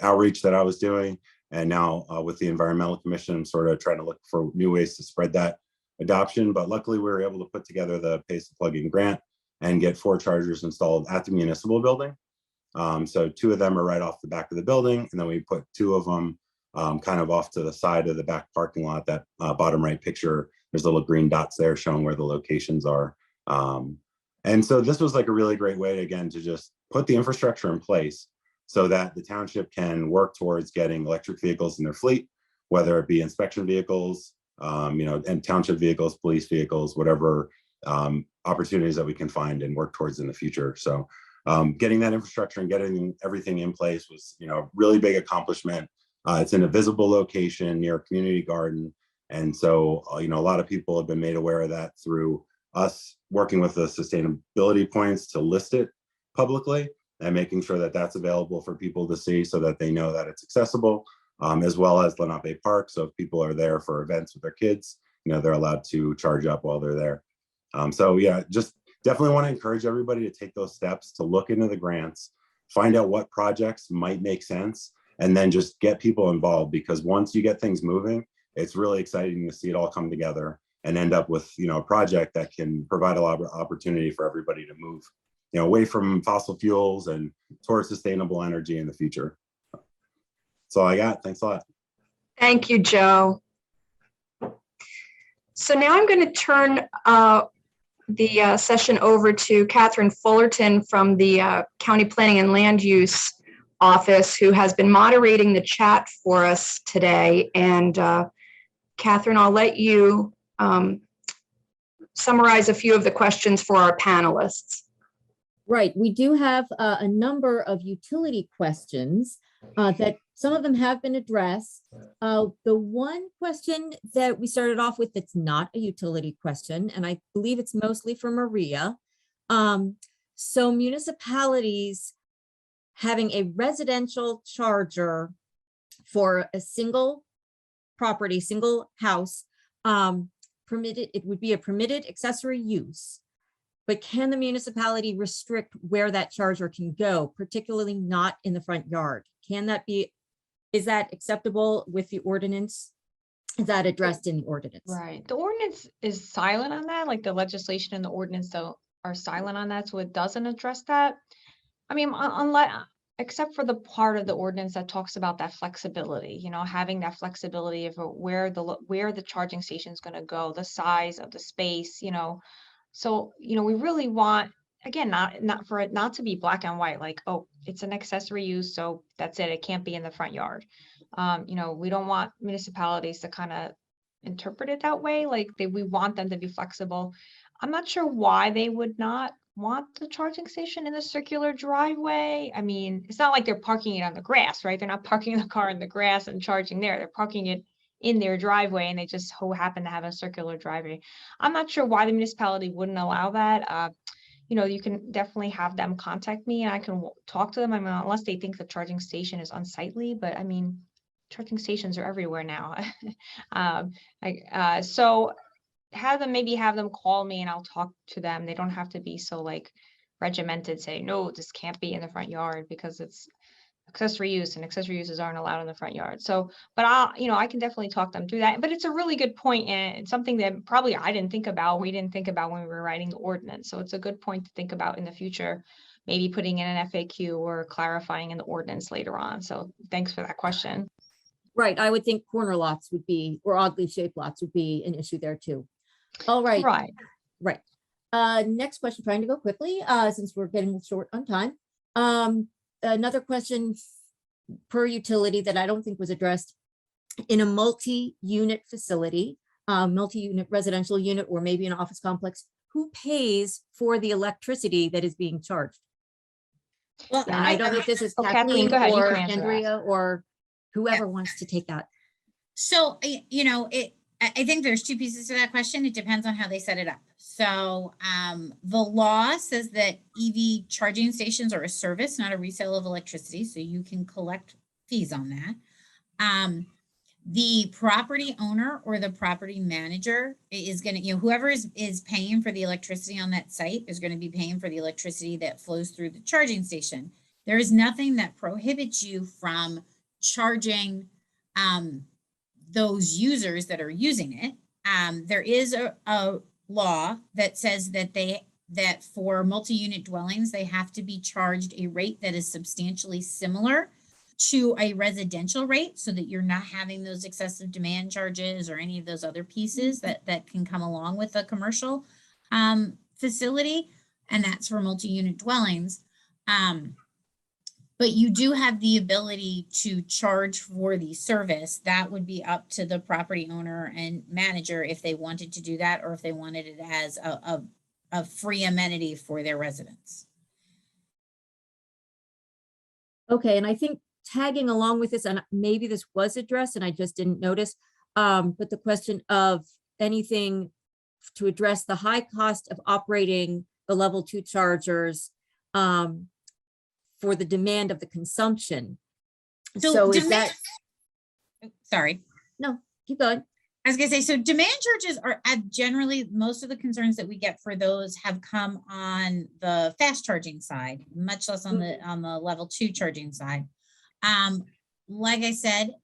outreach that I was doing. And now with the Environmental Commission, I'm sort of trying to look for new ways to spread that adoption. But luckily, we were able to put together the Pace of Plug-in grant and get 4 chargers installed at the municipal building. So 2 of them are right off the back of the building, and then we put 2 of them kind of off to the side of the back parking lot. That bottom right picture, there's little green dots there showing where the locations are. And so this was like a really great way, again, to just put the infrastructure in place so that the township can work towards getting electric vehicles in their fleet, whether it be inspection vehicles, and township vehicles, police vehicles, whatever opportunities that we can find and work towards in the future. So getting that infrastructure and getting everything in place was, a really big accomplishment. It's in a visible location near a community garden. And so, a lot of people have been made aware of that through us working with the sustainability points to list it publicly, and making sure that that's available for people to see so that they know that it's accessible, as well as Lenape Park. So if people are there for events with their kids, they're allowed to charge up while they're there. So yeah, just definitely want to encourage everybody to take those steps to look into the grants, find out what projects might make sense, and then just get people involved, because once you get things moving, it's really exciting to see it all come together and end up with, a project that can provide a lot of opportunity for everybody to move away from fossil fuels and towards sustainable energy in the future. That's all I got. Thanks a lot. Thank you, Joe. So now I'm going to turn the session over to Catherine Fullerton from the County Planning and Land Use Office, who has been moderating the chat for us today. And Catherine, I'll let you summarize a few of the questions for our panelists. Right. We do have a number of utility questions that some of them have been addressed. The one question that we started off with that's not a utility question, and I believe it's mostly for Maria. So municipalities having a residential charger for a single property, single house, permitted, it would be a permitted accessory use. But can the municipality restrict where that charger can go, particularly not in the front yard? Can that be, is that acceptable with the ordinance? Is that addressed in the ordinance? Right. The ordinance is silent on that, like the legislation and the ordinance though are silent on that, so it doesn't address that. I mean, unless, except for the part of the ordinance that talks about that flexibility, having that flexibility of where the charging station is going to go, the size of the space, So, we really want, again, not for it not to be black and white, like, oh, it's an accessory use, so that's it. It can't be in the front yard. We don't want municipalities to kind of interpret it that way. Like we want them to be flexible. I'm not sure why they would not want the charging station in the circular driveway. I mean, it's not like they're parking it on the grass, right? They're not parking the car in the grass and charging there. They're parking it in their driveway, and they just happen to have a circular driveway. I'm not sure why the municipality wouldn't allow that. You can definitely have them contact me and I can talk to them. I mean, unless they think the charging station is unsightly, but I mean, charging stations are everywhere now. So maybe have them call me and I'll talk to them. They don't have to be so like regimented, say, no, this can't be in the front yard, because it's, accessory use, and accessory uses aren't allowed in the front yard. So, but I can definitely talk them through that. But it's a really good point, and it's something that probably I didn't think about. We didn't think about when we were writing the ordinance. So it's a good point to think about in the future, maybe putting in an FAQ or clarifying in the ordinance later on. So thanks for that question. Right, I would think corner lots would be, or oddly shaped lots would be an issue there too. All right. Right. Right. Next question, trying to go quickly, since we're getting short on time. Another question per utility that I don't think was addressed. In a multi-unit facility, multi-unit residential unit, or maybe an office complex, who pays for the electricity that is being charged? Well, And I don't know if this is Kathleen, Kathleen go ahead, you or can answer that. Andrea or whoever wants to take that. So, I think there's two pieces to that question. It depends on how they set it up. So the law says that EV charging stations are a service, not a resale of electricity. So you can collect fees on that. The property owner or the property manager is going to, whoever is paying for the electricity on that site is going to be paying for the electricity that flows through the charging station. There is nothing that prohibits you from charging those users that are using it. There is a law that says that for multi-unit dwellings, they have to be charged a rate that is substantially similar to a residential rate, so that you're not having those excessive demand charges or any of those other pieces that can come along with a commercial facility, and that's for multi-unit dwellings. But you do have the ability to charge for the service. That would be up to the property owner and manager if they wanted to do that, or if they wanted it as a free amenity for their residents. Okay, and I think tagging along with this, and maybe this was addressed and I just didn't notice, but the question of anything to address the high cost of operating the level 2 chargers for the demand of the consumption. So is that, sorry. no, keep going. I was gonna say, so demand charges are generally, most of the concerns that we get for those have come on the fast charging side, much less on the level 2 charging side. Like I said,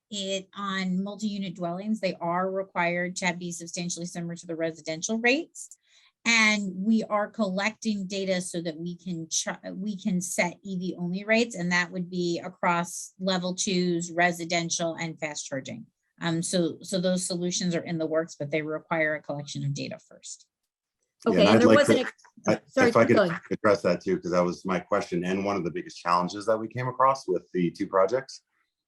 on multi-unit dwellings, they are required to be substantially similar to the residential rates. And we are collecting data so that we can set EV only rates, and that would be across level 2s, residential, and fast charging. So those solutions are in the works, but they require a collection of data first. Okay, Yeah, and there like wasn't, sorry, if I keep could going. address that too, because that was my question and one of the biggest challenges that we came across with the 2 projects.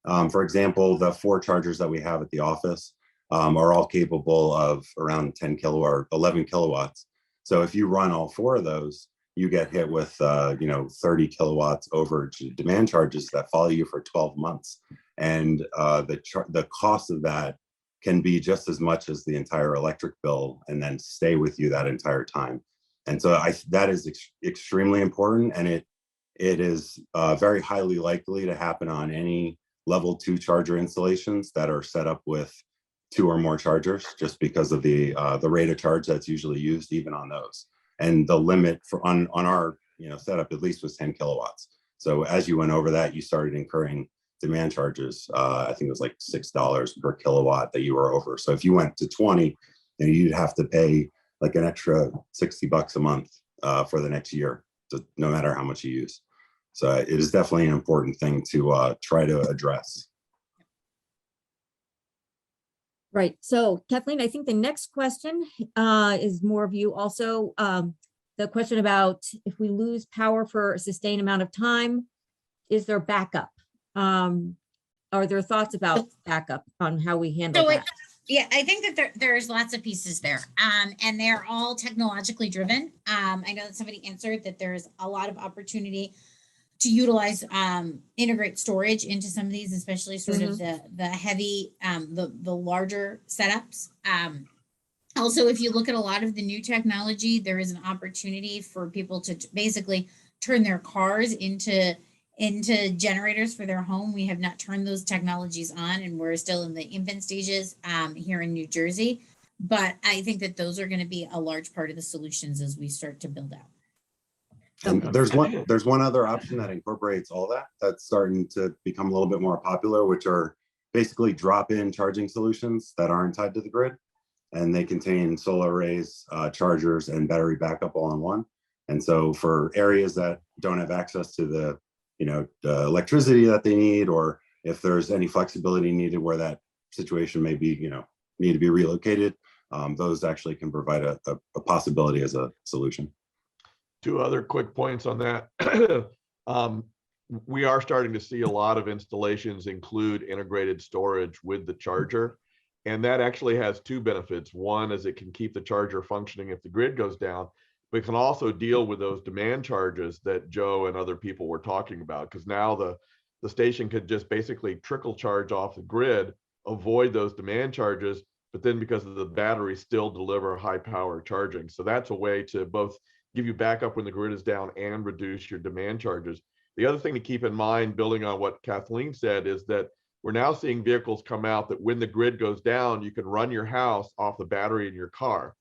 For example, the 4 chargers that we have at the office are all capable of around 10 kilowatt or 11 kilowatts. So if you run all 4 of those, you get hit with 30 kilowatts overage demand charges that follow you for 12 months. And the cost of that can be just as much as the entire electric bill, and then stay with you that entire time. And so that is extremely important, and it is very highly likely to happen on any level 2 charger installations that are set up with 2 or more chargers, just because of the rate of charge that's usually used even on those. And the limit for on our setup at least was 10 kilowatts. So as you went over that, you started incurring demand charges. I think it was like $6 per kilowatt that you were over. So if you went to 20, then you'd have to pay like an extra $60 a month for the next year, no matter how much you use. So it is definitely an important thing to try to address. Right. So Kathleen, I think the next question is more of you also. The question about if we lose power for a sustained amount of time, is there backup? Are there thoughts about backup on how we handle that? Yeah, I think that there's lots of pieces there, and they're all technologically driven. I know that somebody answered that there's a lot of opportunity to utilize integrate storage into some of these, especially sort of the heavy, the larger setups. Also, if you look at a lot of the new technology, there is an opportunity for people to basically turn their cars into generators for their home. We have not turned those technologies on, and we're still in the infant stages here in New Jersey. But I think that those are going to be a large part of the solutions as we start to build out. And there's one other option that incorporates all that, that's starting to become a little bit more popular, which are basically drop-in charging solutions that aren't tied to the grid. And they contain solar arrays, chargers, and battery backup all in one. And so for areas that don't have access to the, the electricity that they need, or if there's any flexibility needed where that situation may be, need to be relocated, those actually can provide a possibility as a solution. Two other quick points on that. We are starting to see a lot of installations include integrated storage with the charger. And that actually has two benefits. One is it can keep the charger functioning if the grid goes down, but it can also deal with those demand charges that Joe and other people were talking about. Because now the station could just basically trickle charge off the grid, avoid those demand charges, but then because of the battery still deliver high power charging. So that's a way to both give you backup when the grid is down and reduce your demand charges. The other thing to keep in mind, building on what Kathleen said, is that we're now seeing vehicles come out that when the grid goes down, you can run your house off the battery in your car.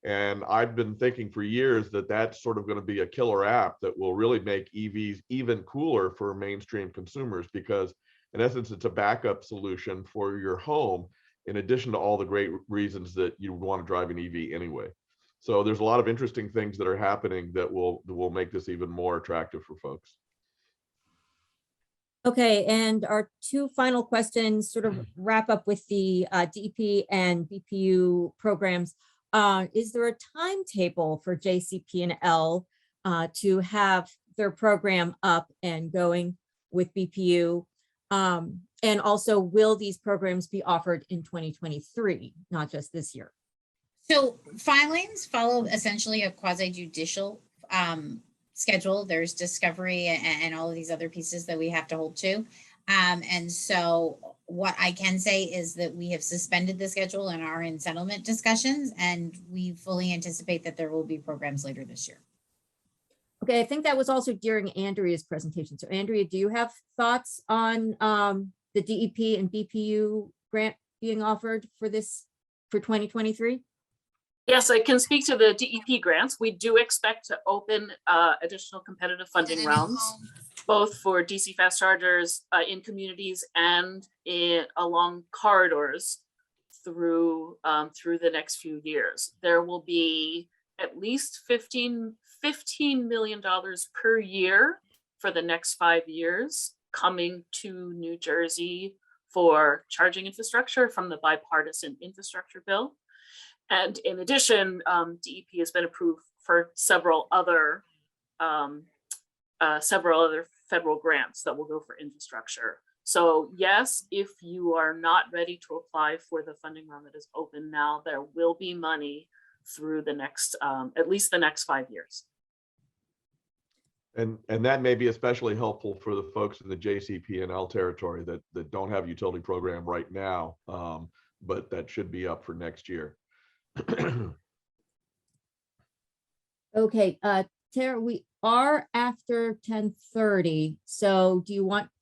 And I've been thinking for years that that's sort of going to be a killer app that will really make EVs even cooler for mainstream consumers, because in essence, it's a backup solution for your home, in addition to all the great reasons that you want to drive an EV anyway. So there's a lot of interesting things that are happening that will make this even more attractive for folks. Okay, and our two final questions sort of wrap up with the DEP and BPU programs. Is there a timetable for JCP&L to have their program up and going with BPU? And also, will these programs be offered in 2023, not just this year? So filings follow essentially a quasi-judicial schedule. There's discovery and all of these other pieces that we have to hold to. And so what I can say is that we have suspended the schedule and are in settlement discussions, and we fully anticipate that there will be programs later this year. Okay, I think that was also during Andrea's presentation. So Andrea, do you have thoughts on the DEP and BPU grant being offered for 2023? Yes, I can speak to the DEP grants. We do expect to open additional competitive funding rounds, both for DC fast chargers in communities and along corridors through the next few years. There will be at least $15 million per year for the next 5 years coming to New Jersey for charging infrastructure from the bipartisan infrastructure bill. And in addition, DEP has been approved for several other federal grants that will go for infrastructure. So yes, if you are not ready to apply for the funding round that is open now, there will be money through the next, at least the next 5 years. And that may be especially helpful for the folks in the JCP&L territory that don't have a utility program right now, but that should be up for next year. Okay, Tara, we are after 10:30. So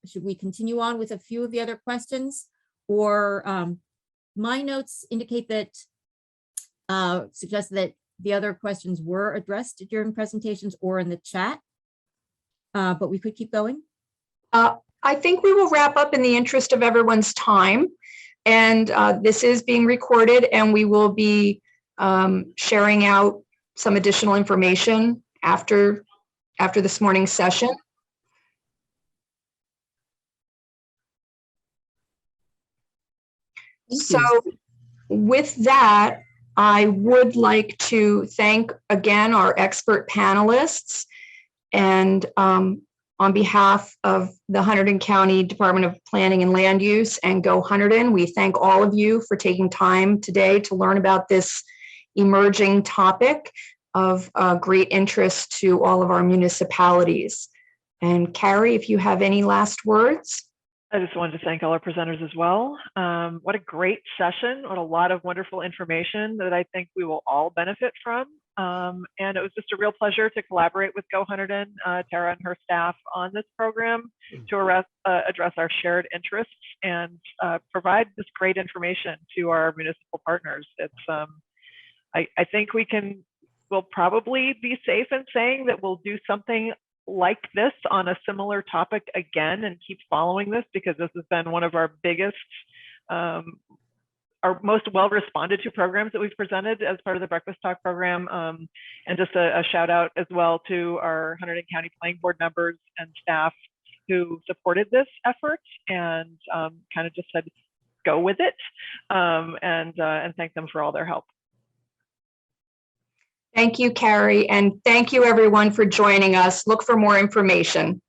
should we continue on with a few of the other questions? Or my notes indicate that, suggest that the other questions were addressed during presentations or in the chat, but we could keep going. I think we will wrap up in the interest of everyone's time. And this is being recorded, and we will be sharing out some additional information after this morning's session. So with that, I would like to thank again our expert panelists, and on behalf of the Hunterdon County Department of Planning and Land Use and Go Hunterdon, we thank all of you for taking time today to learn about this emerging topic of great interest to all of our municipalities. And Carrie, if you have any last words. I just wanted to thank all our presenters as well. What a great session. What a lot of wonderful information that I think we will all benefit from. And it was just a real pleasure to collaborate with Go Hunterdon, Tara and her staff on this program to address our shared interests and provide this great information to our municipal partners. It's, I think we'll we'll probably be safe in saying that we'll do something like this on a similar topic again and keep following this, because this has been one of our biggest, our most well responded to programs that we've presented as part of the Breakfast Talk program. And just a shout out as well to our Hunterdon County Planning Board members and staff who supported this effort and kind of just said, go with it, and thank them for all their help. Thank you, Carrie, and thank you everyone for joining us. Look for more information.